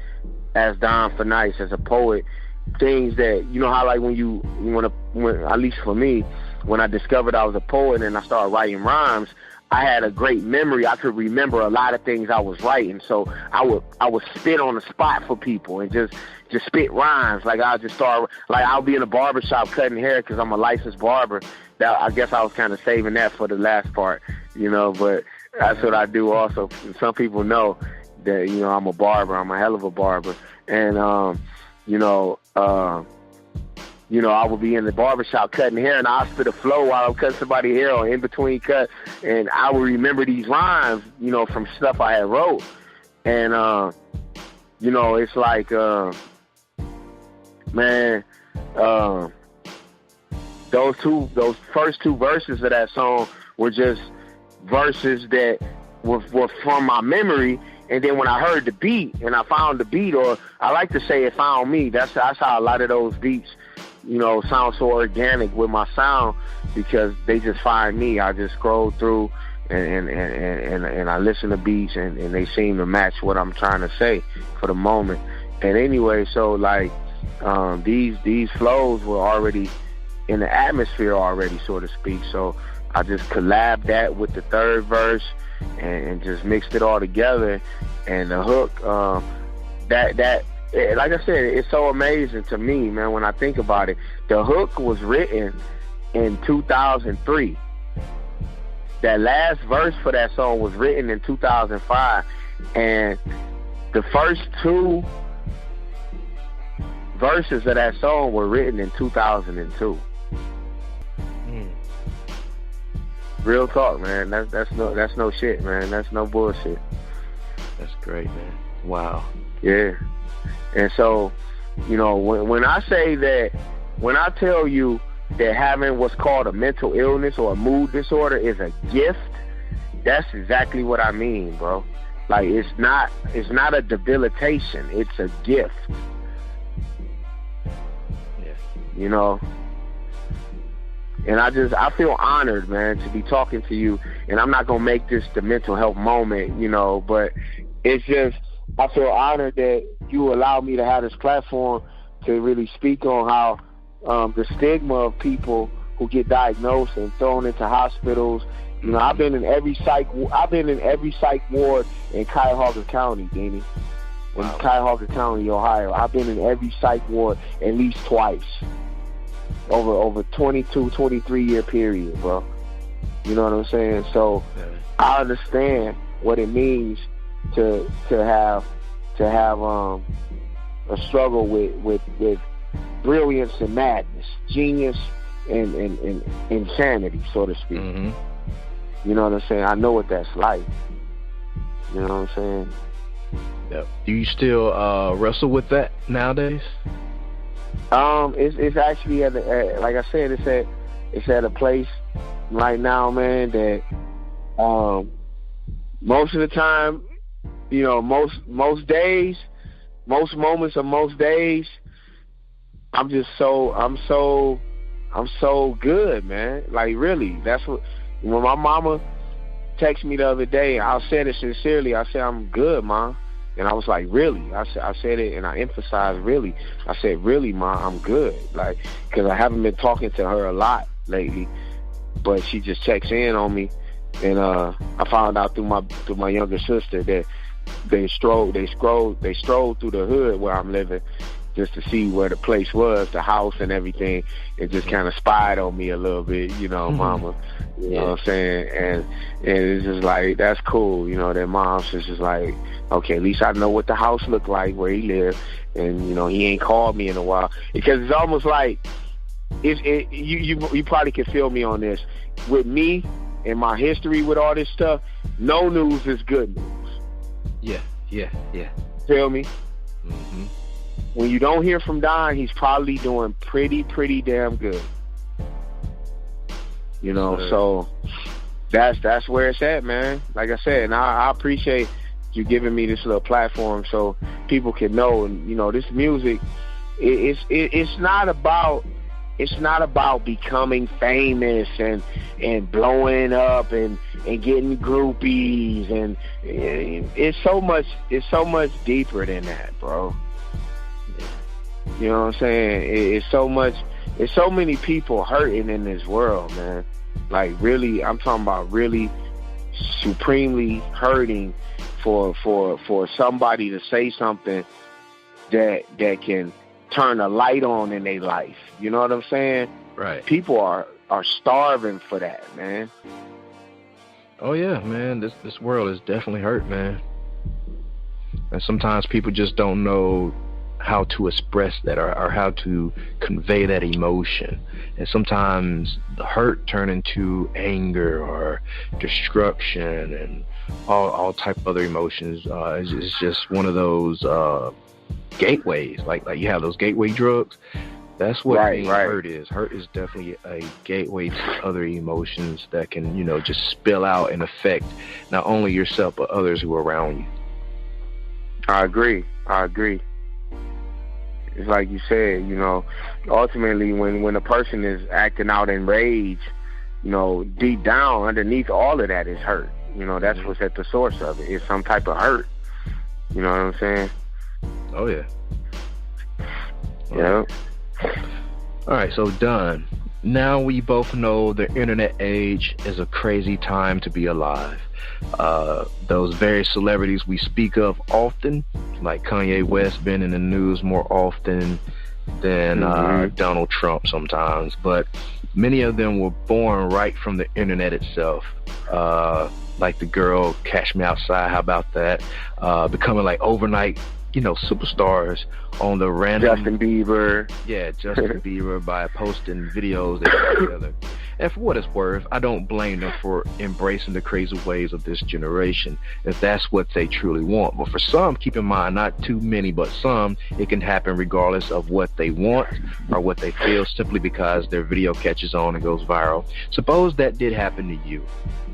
as Don F.I.N.I.C.E, as a poet. Things that, you know how, like, when at least for me, when I discovered I was a poet and I started writing rhymes, I had a great memory. I could remember a lot of things I was writing. So I would spit on the spot for people and just spit rhymes. Like, I'll just start, like, I'll be in a barbershop cutting hair because I'm a licensed barber. That, I guess I was kind of saving that for the last part, you know, but that's what I do also. Some people know that, you know, I'm a barber. I'm a hell of a barber. And, you know, I would be in the barbershop cutting hair, and I'll spit a flow while I'm cutting somebody's hair or in between cut, and I would remember these rhymes, you know, from stuff I had wrote. And, you know, it's like, man, those first two verses of that song were just verses that were from my memory. And then when I heard the beat and I found the beat, or I like to say it found me, that's how a lot of those beats, you know, sound so organic with my sound, because they just find me. I just scroll through and I listen to beats and they seem to match what I'm trying to say for the moment. And anyway, so like these flows were already in the atmosphere already, so to speak. So I just collabed that with the third verse and just mixed it all together. And the hook, that like I said, it's so amazing to me, man, when I think about it. The hook was written in 2003. That last verse for that song was written in 2005. And the first two verses of that song were written in 2002. Real talk, man. That's no shit, man. That's no bullshit. That's great, man. Wow. Yeah. And so, you know, when I say that, when I tell you that having what's called a mental illness or a mood disorder is a gift, that's exactly what I mean, bro. Like, it's not a debilitation. It's a gift. Yeah. You know? And I feel honored, man, to be talking to you. And I'm not going to make this the mental health moment, you know, but it's just, I feel honored that you allow me to have this platform to really speak on how the stigma of people who get diagnosed and thrown into hospitals. You know, I've been in every psych ward in Cuyahoga County, Dini. In Cuyahoga County, Ohio. I've been in every psych ward at least twice. Over 22, 23-year period, bro. You know what I'm saying? So I understand what it means to have a struggle with brilliance and madness, genius and insanity, so to speak. Mm-hmm. You know what I'm saying? I know what that's like. You know what I'm saying? Yep. Do you still wrestle with that nowadays? It's actually like I said, it's at a place right now, man, that most of the time, you know, most days, most moments of most days, I'm so good, man. Like, really, that's what, when my mama texted me the other day, I said it sincerely. I said, I'm good, Ma. And I was like, really? I said it, and I emphasized really. I said, really, Ma, I'm good. Like, because I haven't been talking to her a lot lately, but she just checks in on me. And I found out through my younger sister that they strolled through the hood where I'm living, just to see where the place was, the house and everything, and just kind of spied on me a little bit, you know, Mama. You know what I'm saying? And it's just like, that's cool, you know, that Mom's just like, okay, at least I know what the house looked like, where he lived, and, you know, he ain't called me in a while. Because it's almost like, you probably can feel me on this. With me and my history with all this stuff, no news is good news. Yeah. Feel me? Mm-hmm. When you don't hear from Don, he's probably doing pretty damn good. You know, so that's where it's at, man. Like I said, and I appreciate you giving me this little platform so people can know. And, you know, this music, it's not about becoming famous and blowing up and getting groupies, and it's so much deeper than that, bro. You know what I'm saying? It's so many people hurting in this world, man. Like, really, I'm talking about really supremely hurting for somebody to say something that can turn a light on in their life. You know what I'm saying? Right. People are starving for that, man. Oh yeah, man. This world is definitely hurt, man. And sometimes people just don't know how to express that or how to convey that emotion. And sometimes the hurt turn into anger or destruction and all type of other emotions. It's just one of those gateways. Like you have those gateway drugs. That's what hurt is. Hurt is definitely a gateway to other emotions that can, you know, just spill out and affect not only yourself but others who are around you. I agree. It's like you said, you know, ultimately when a person is acting out in rage, you know, deep down underneath all of that is hurt. You know, that's what's at the source of it. It's some type of hurt. You know what I'm saying? Oh, yeah. Yeah. All right, so Don, now we both know the internet age is a crazy time to be alive. Those various celebrities we speak of often, like Kanye West, been in the news more often than Donald Trump sometimes, but many of them were born right from the internet itself. Like the girl Cash Me Outside, how about that? Becoming like overnight superstars on the random Justin Bieber. Yeah, Justin Bieber, by posting videos they put together. And for what it's worth, I don't blame them for embracing the crazy ways of this generation, if that's what they truly want. But for some, keep in mind, not too many, but some, it can happen regardless of what they want or what they feel, simply because their video catches on and goes viral. Suppose that did happen to you,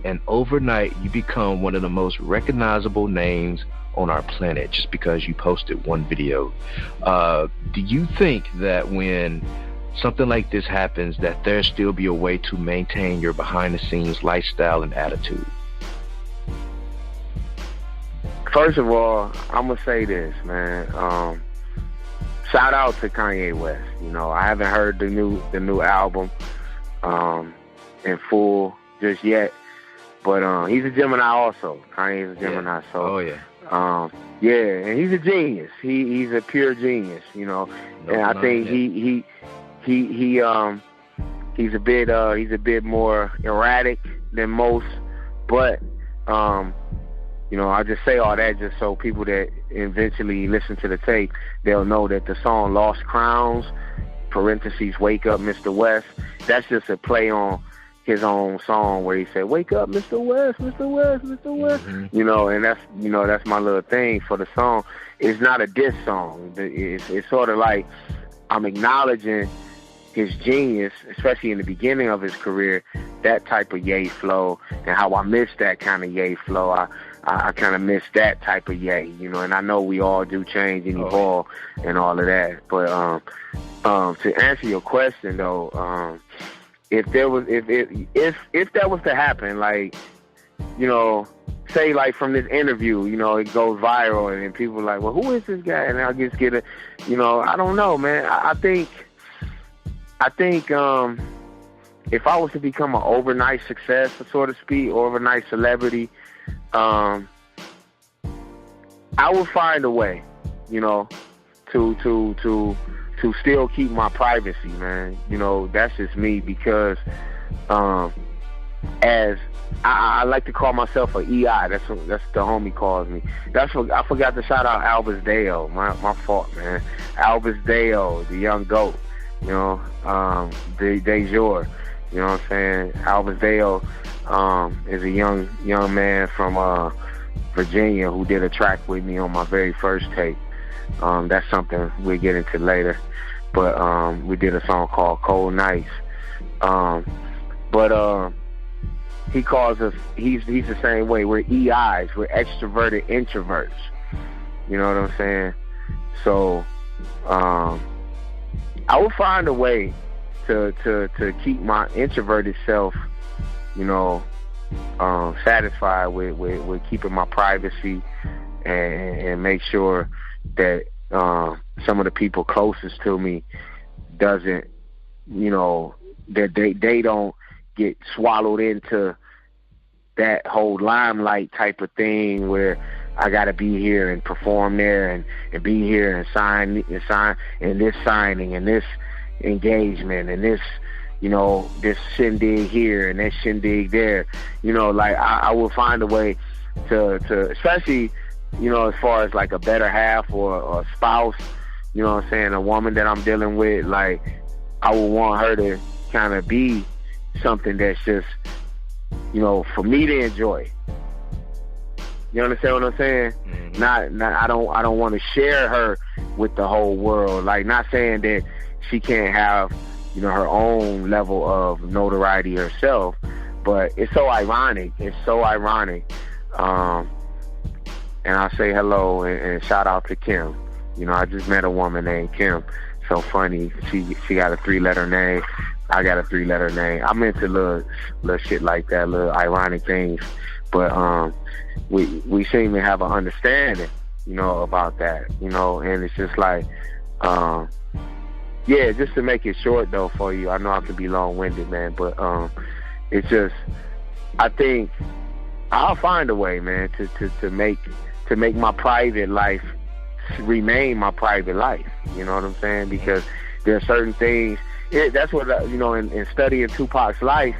and overnight you become one of the most recognizable names on our planet just because you posted one video. Do you think that when something like this happens, that there still be a way to maintain your behind-the-scenes lifestyle and attitude? First of all, I'm gonna say this, man. Shout out to Kanye West. I haven't heard the new album in full just yet, but he's a Gemini also. Kanye's a Gemini, so. Oh yeah. Yeah, and he's a genius. He's a pure genius, and I think he's a bit more erratic than most, but I just say all that just so people that eventually listen to the tape, they'll know that the song Lost Crowns, parentheses, Wake Up Mr. West, that's just a play on his own song where he said, "Wake up, Mr. West, Mr. West, Mr. West." And that's my little thing for the song. It's not a diss song. It's sort of like I'm acknowledging his genius, especially in the beginning of his career, that type of yay flow, and how I miss that kind of yay flow. I kind of miss that type of yay, and I know we all do change and evolve and all of that. But to answer your question though, if that was to happen, like, say like from this interview, it goes viral and people are like, well, who is this guy? And I'll just get I don't know, man. I think if I was to become an overnight success, so to speak, or overnight celebrity, I would find a way, to still keep my privacy, man. That's just me, because as I like to call myself a EI. That's the homie calls me. I forgot to shout out Albus Deo. My fault, man. Albus Deo, the young goat. De jour. You know what I'm saying? Albus Deo is a young man from Virginia who did a track with me on my very first tape. That's something we'll get into later. But we did a song called Cold Nights. He calls us, he's the same way. We're EIs, we're extroverted introverts. You know what I'm saying? So I will find a way to keep my introverted self, satisfied with keeping my privacy, and make sure that some of the people closest to me doesn't, that they don't get swallowed into that whole limelight type of thing where I gotta be here and perform there and be here and sign and this signing and this engagement and this, this shindig here and that shindig there. Like I will find a way to especially, as far as like a better half or a spouse, what I'm saying, a woman that I'm dealing with, like I would want her to kind of be something that's just, for me to enjoy. You understand what I'm saying? Mm-hmm. Not I don't want to share her with the whole world. Like, not saying that she can't have, her own level of notoriety herself, but it's so ironic. It's so ironic. And I'll say hello and shout out to Kim. I just met a woman named Kim. So funny. She got a 3-letter name. I got a 3-letter name. I'm into little shit like that, little ironic things. But we seem to have an understanding, about that, and it's just like, just to make it short though for you. I know I can be long-winded, man, but it's just, I think I'll find a way, man, to make my private life remain my private life. You know what I'm saying? Because there are certain things. That's what in studying Tupac's life,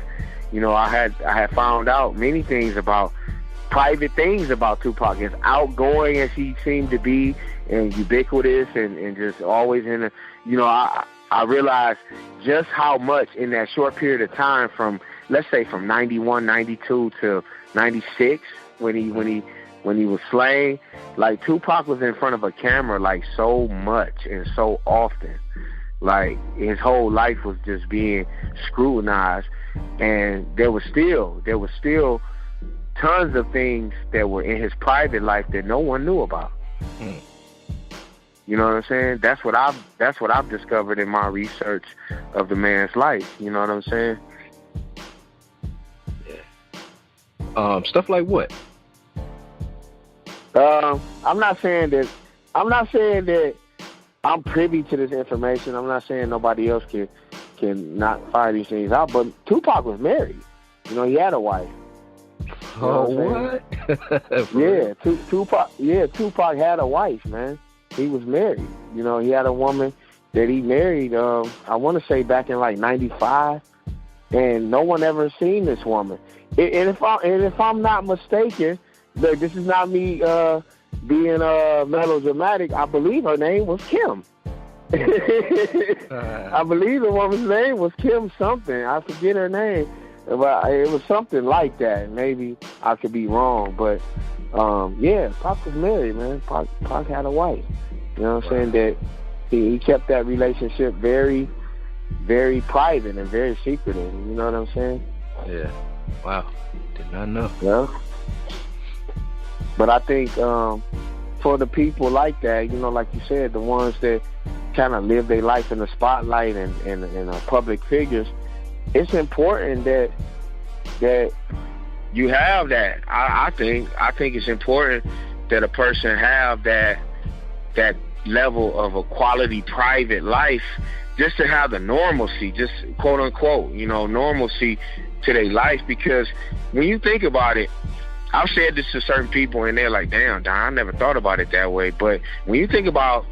I had found out many things about private things about Tupac. As outgoing as he seemed to be, and ubiquitous, and just always in a, you know, I realized just how much in that short period of time from, let's say, from 91, 92 to 96, when he was slain, like, Tupac was in front of a camera, like, so much and so often. Like, his whole life was just being scrutinized, and there was still tons of things that were in his private life that no one knew about. You know what I'm saying? That's what I've discovered in my research of the man's life. You know what I'm saying? Yeah. Stuff like what? I'm not saying that I'm privy to this information. I'm not saying nobody else can not find these things out. But Tupac was married. You know, he had a wife. You know what? Yeah, Tupac had a wife, man. He was married. You know, he had a woman that he married, I want to say back in like 95, and no one ever seen this woman. And if I'm not mistaken, look, this is not me being melodramatic. I believe her name was Kim. I believe the woman's name was Kim something. I forget her name. But it was something like that. Maybe I could be wrong, but yeah, Pac was married, man. Pac had a wife. You know what I'm saying? That he kept that relationship very, very private and very secretive. You know what I'm saying? Yeah. Wow. Did not know. Yeah. But I think for the people like that, you know, like you said, the ones that kind of live their life in the spotlight and public figures, it's important that you have that. I think it's important that a person have that level of a quality private life, just to have the normalcy, just quote unquote, you know, normalcy to their life. Because when you think about it, I've said this to certain people and they're like, damn, Don, I never thought about it that way. But when you think about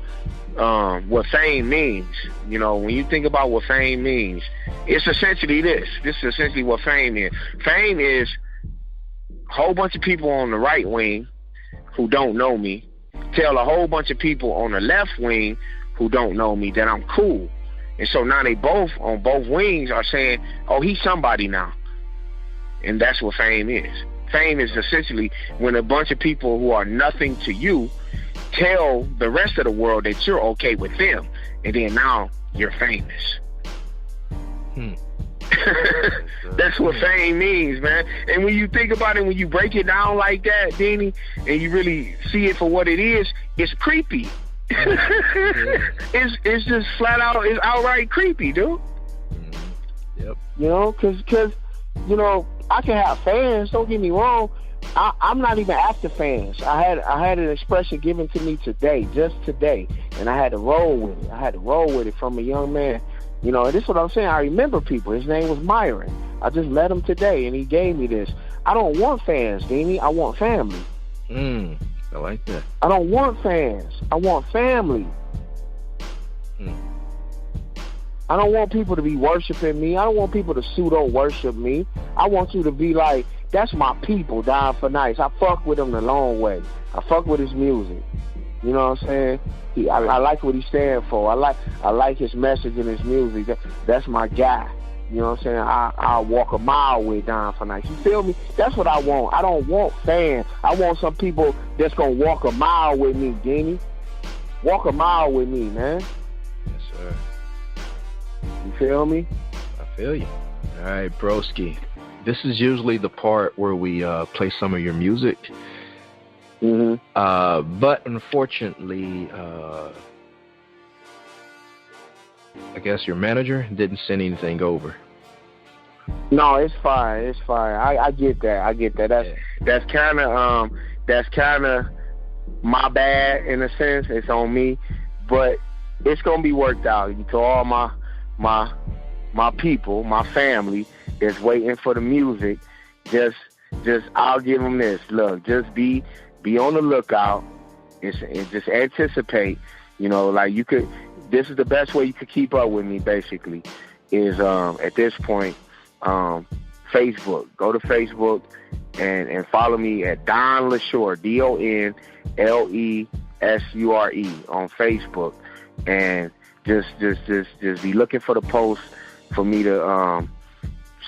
what fame means, you know, when you think about what fame means, it's essentially this. This is essentially what fame is. Fame is a whole bunch of people on the right wing who don't know me tell a whole bunch of people on the left wing who don't know me that I'm cool. And so now they both, on both wings, are saying, oh, he's somebody now. And that's what fame is. Fame is essentially when a bunch of people who are nothing to you tell the rest of the world that you're okay with them, and then now you're famous. That's what fame means, man. And when you think about it, when you break it down like that, Dini, and you really see it for what it is, it's creepy. It's just flat out, it's outright creepy, dude. Yep. You know, because you know, I can have fans. Don't get me wrong. I'm not even after fans. I had an expression given to me today, just today, and I had to roll with it. I had to roll with it from a young man. You know, and this is what I'm saying. I remember people. His name was Myron. I just met him today, and he gave me this. I don't want fans, Dini. I want family. I like that. I don't want fans. I want family. I don't want people to be worshiping me. I don't want people to pseudo-worship me. I want you to be like, that's my people, Don F.I.N.I.C.E. I fuck with him the long way. I fuck with his music. You know what I'm saying? I like what he stands for. I like his message and his music. That's my guy. You know what I'm saying? I'll walk a mile with Don F.I.N.I.C.E. You feel me? That's what I want. I don't want fans. I want some people that's going to walk a mile with me, Dini. Walk a mile with me, man. Yes, sir. You feel me? I feel you. All right, broski. This is usually the part where we play some of your music. But unfortunately, I guess your manager didn't send anything over. No, it's fine. It's fine. I get that. That's kind of my bad in a sense. It's on me, but it's gonna be worked out. To all my people, my family that's waiting for the music, just I'll give them this. Look, just be on the lookout and just anticipate. You know, like you could. This is the best way you could keep up with me. Basically, is at this point, Facebook. Go to Facebook and follow me at Don Lesure, DonLesure on Facebook, and just be looking for the post for me to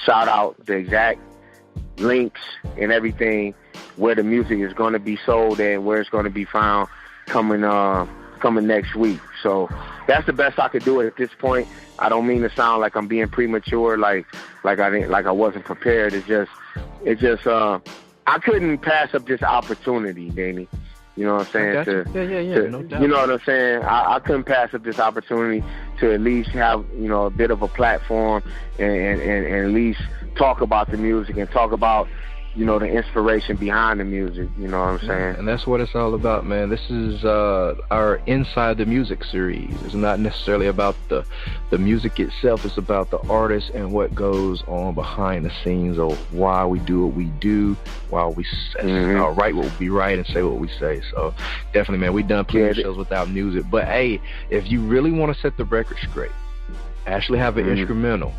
shout out the exact links and everything where the music is going to be sold and where it's going to be found coming next week. So that's the best I could do at this point. I don't mean to sound like I'm being premature, like I wasn't prepared. It's just I couldn't pass up this opportunity, Danny. You know what I'm saying? No doubt. You know what I'm saying? I couldn't pass up this opportunity to at least have, a bit of a platform and at least talk about the music and talk about, the inspiration behind the music. You know what I'm saying? And that's what it's all about, man. This is our Inside the Music series. It's not necessarily about the music itself. It's about the artist and what goes on behind the scenes, or why we do what we do, why we write what we write and say what we say. So definitely, man, we done plenty of shows without music. But hey, if you really want to set the record straight, actually have an instrumental,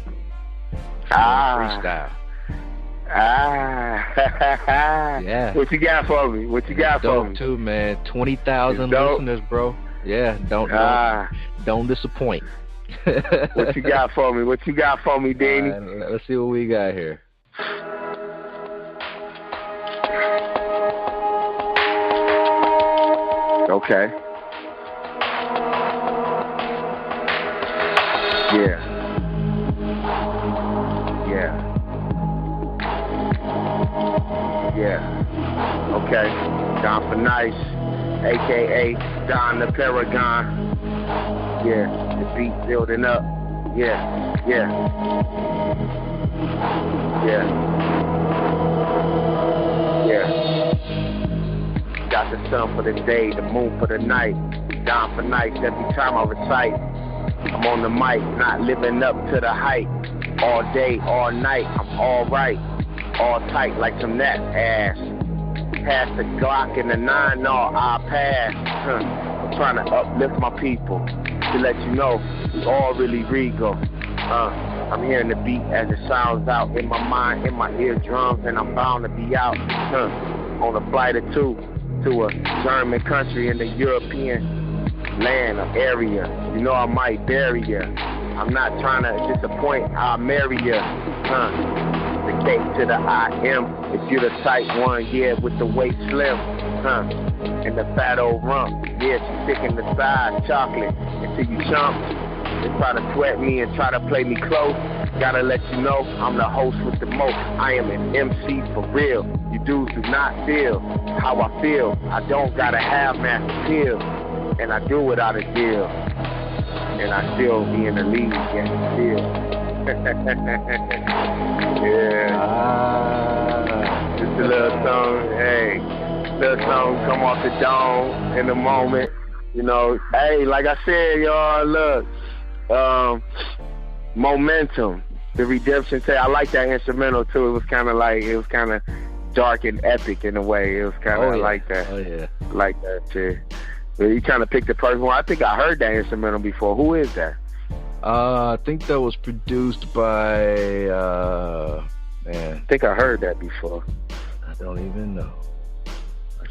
freestyle. Yeah. What you got for me? Dope too, man. 20,000 listeners, bro. Yeah, don't disappoint. What you got for me, Danny? Let's see what we got here. Okay. Yeah. Okay. Don F.I.N.I.C.E, a.k.a. Don the Paragon. Yeah. The beat building up. Yeah. Got the sun for the day, the moon for the night. Don F.I.N.I.C.E, every time I recite, I'm on the mic, not living up to the hype. All day, all night, I'm all right. All tight like some nap ass. Pass the Glock and the 9, no, I pass. I'm trying to uplift my people to let you know we all really regal. I'm hearing the beat as it sounds out in my mind, in my eardrums, and I'm bound to be out on a flight or two to a German country in the European land or area. You know I might bury ya. I'm not trying to disappoint, I'll marry ya. The K to the I-M, if you're the type one, yeah, with the waist slim, and the fat old rump, yeah, she's thick in the side, chocolate, until you chump. They try to sweat me and try to play me close. Gotta let you know, I'm the host with the most. I am an MC for real. You dudes do not feel how I feel. I don't gotta have mass appeal, and I do without a deal. And I still be in the league, and still. Just a little song, little song come off the dome in the moment. Hey, like I said, y'all, look, momentum, the redemption tape. I like that instrumental too. It was kind of dark and epic in a way. It was kind of like that. Oh yeah, like that too. But you kind of picked the perfect one. I think I heard that instrumental before. Who is that? I think that was produced by man. I think I heard that before. I don't even know.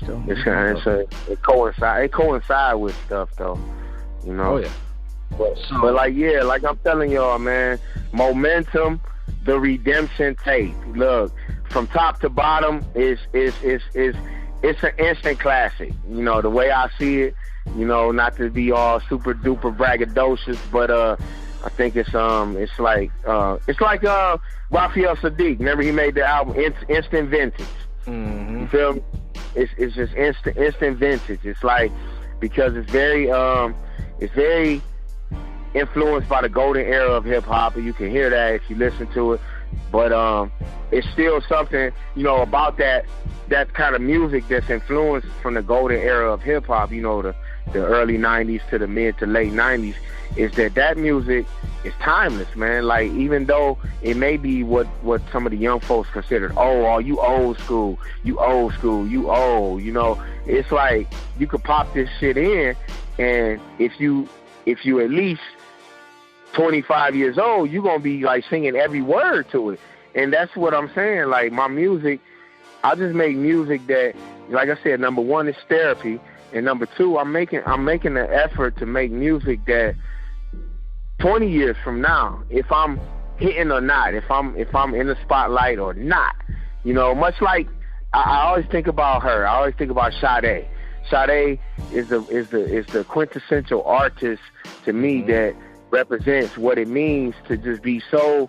It coincide with stuff though, Oh yeah. But like I'm telling y'all, man, momentum, the redemption tape. Look, from top to bottom is it's an instant classic. The way I see it. Not to be all super duper braggadocious, but I think it's like Raphael Sadiq. Remember he made the album Instant Vintage. Mm-hmm. You feel me? It's just instant vintage. It's like, because it's very influenced by the golden era of hip hop, and you can hear that if you listen to it. But it's still something, about that kind of music that's influenced from the golden era of hip hop, the early 90s to the mid to late 90s, is that music is timeless, man. Like, even though it may be what some of the young folks considered, you old school, it's like you could pop this shit in, and if you at least 25 years old, you're gonna be like singing every word to it. And that's what I'm saying. Like, my music I just make music that, like I said, number one is therapy, and number two, I'm making an effort to make music that 20 years from now, if I'm hitting or not, if I'm in the spotlight or not, you know, much like I always think about her. I always think about Sade. Sade is the quintessential artist to me that represents what it means to just be so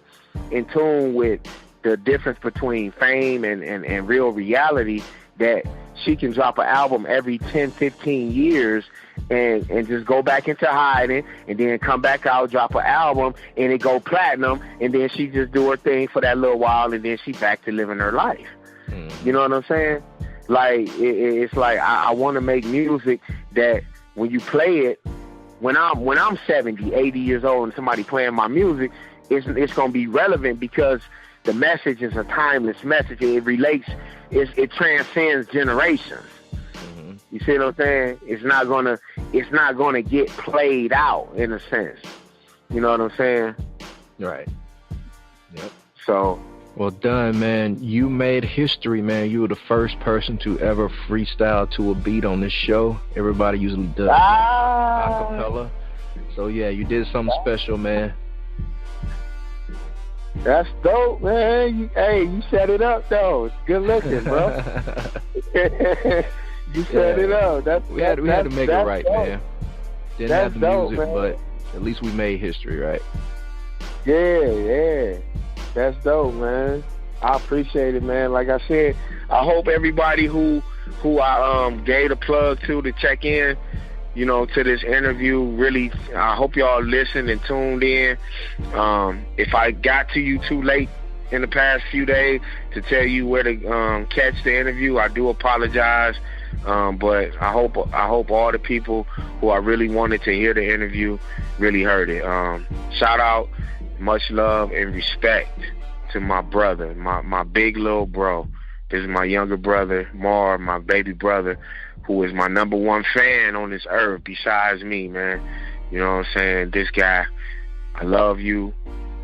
in tune with the difference between fame and real reality that she can drop an album every 10, 15 years and just go back into hiding and then come back out, drop an album, and it go platinum, and then she just do her thing for that little while, and then she back to living her life. You know what I'm saying? Like, it's like I want to make music that when you play it, when I'm 70, 80 years old and somebody playing my music, it's going to be relevant because the message is a timeless message. It relates, it transcends generations. You see what I'm saying? It's not gonna get played out in a sense. You know what I'm saying? Right. Yep. So. Well done, man. You made history, man. You were the first person to ever freestyle to a beat on this show. Everybody usually does acapella. So yeah, you did something special, man. That's dope, man. You set it up, though. It's good looking, bro. You set it up. We had to make it right, dope. Man. Didn't have the music, dope, but at least we made history, right? Yeah. That's dope, man. I appreciate it, man. Like I said, I hope everybody who I gave the plug to check in, you know, to this interview, really, I hope y'all listened and tuned in. If I got to you too late in the past few days to tell you where to catch the interview, I do apologize. But I hope all the people who I really wanted to hear the interview really heard it. Shout out, much love and respect to my brother, my big little bro. This is my younger brother, Mar, my baby brother, who is my number one fan on this earth besides me, man. You know what I'm saying? This guy, I love you.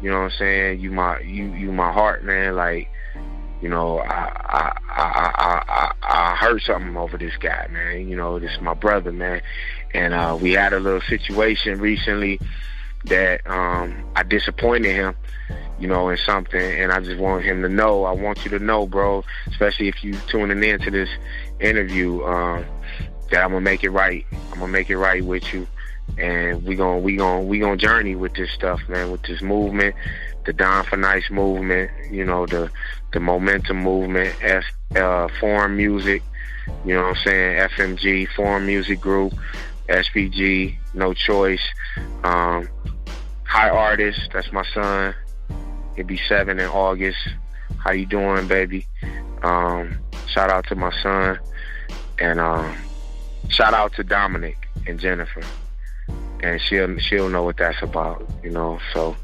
You know what I'm saying? You my heart, man. Like, you know, I heard something over this guy, man. You know, this is my brother, man. And we had a little situation recently that I disappointed him, you know, in something, and I just want him to know. I want you to know, bro, especially if you tuning into this interview, that I'm gonna make it right. I'm gonna make it right with you, and we gonna journey with this stuff, man, with this movement, the Don F.I.N.I.C.E movement, you know, the Momentum movement, Foreign Music, you know what I'm saying, FMG, Foreign Music Group, SPG, No Choice, High Artist, that's my son. He'll be 7 in August. How you doing, baby? Shout out to my son, and shout out to Dominic and Jennifer, and she'll know what that's about, you know. So,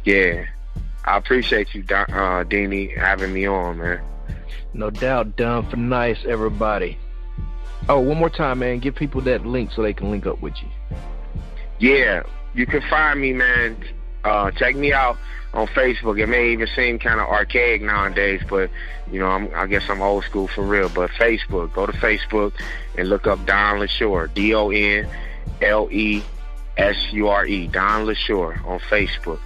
yeah, I appreciate you, Dini, having me on, man. No doubt, Don F.I.N.I.C.E, everybody. Oh, one more time, man. Give people that link so they can link up with you. Yeah, you can find me, man. Check me out on Facebook. It may even seem kind of archaic nowadays, but, you know, I guess I'm old school for real. But Facebook, go to Facebook and look up Don LeSure, DonLesure, Don LeSure on Facebook.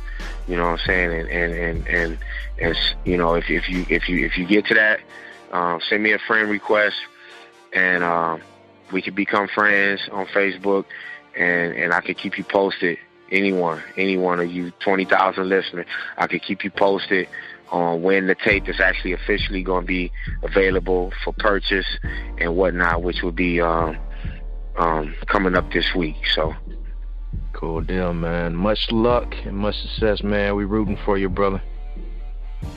You know what I'm saying? And you know, if you get to that, send me a friend request, and we can become friends on Facebook, and I can keep you posted. Any one of you 20,000 listeners, I could keep you posted on when the tape is actually officially going to be available for purchase and whatnot, which will be coming up this week. So cool deal, man. Much luck and much success, man. We rooting for you, brother.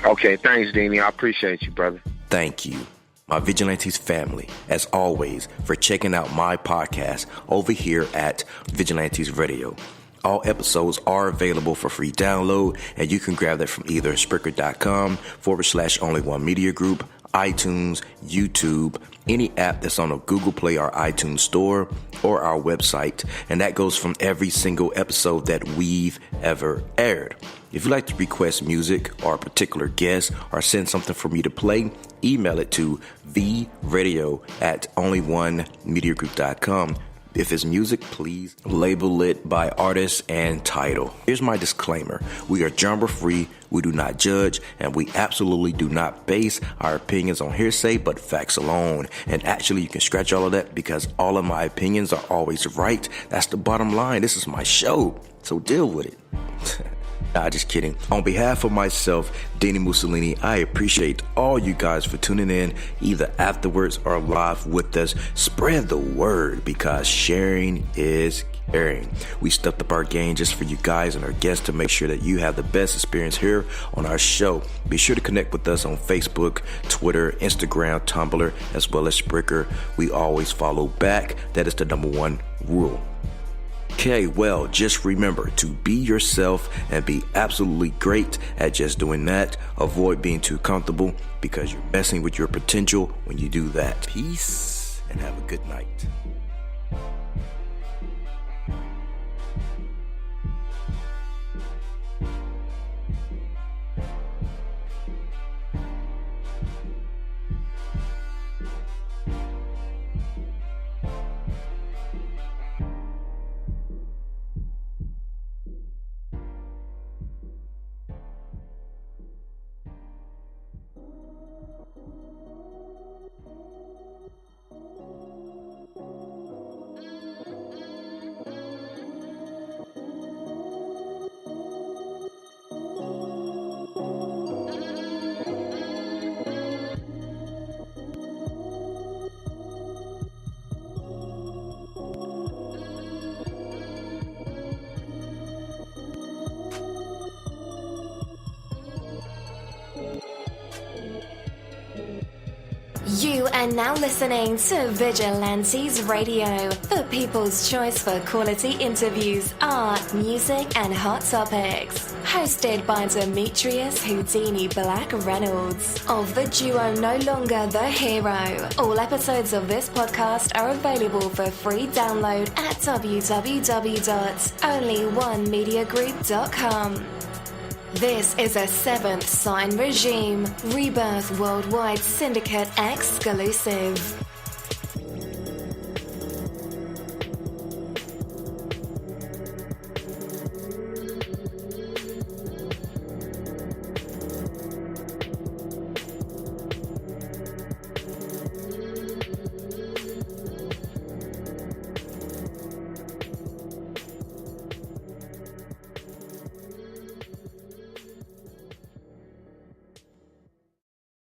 Okay, thanks, Dini. I appreciate you, brother. Thank you, my Vigilantes family, as always, for checking out my podcast over here at Vigilantes Radio. All episodes are available for free download, and you can grab that from either Spreaker.com/Only One Media Group, iTunes, YouTube, any app that's on a Google Play or iTunes store, or our website. And that goes from every single episode that we've ever aired. If you'd like to request music or a particular guest or send something for me to play, email it to vradio@onlyonemediagroup.com. If it's music, please label it by artist and title. Here's my disclaimer. We are genre free, we do not judge, and we absolutely do not base our opinions on hearsay, but facts alone. And actually, you can scratch all of that because all of my opinions are always right. That's the bottom line. This is my show, so deal with it. Nah, just kidding. On behalf of myself, Dini-Mussolini, I appreciate all you guys for tuning in, either afterwards or live with us. Spread the word because sharing is caring. We stepped up our game just for you guys and our guests to make sure that you have the best experience here on our show. Be sure to connect with us on Facebook, Twitter, Instagram, Tumblr, as well as Spreaker. We always follow back. That is the number one rule. Okay, well, just remember to be yourself and be absolutely great at just doing that. Avoid being too comfortable because you're messing with your potential when you do that. Peace and have a good night. You are now listening to Vigilantes Radio, the people's choice for quality interviews, art, music, and hot topics. Hosted by Demetrius Houdini Black Reynolds of the duo No Longer the Hero. All episodes of this podcast are available for free download at www.onlyonemediagroup.com. This is a Seventh Sign Regime Rebirth Worldwide Syndicate exclusive.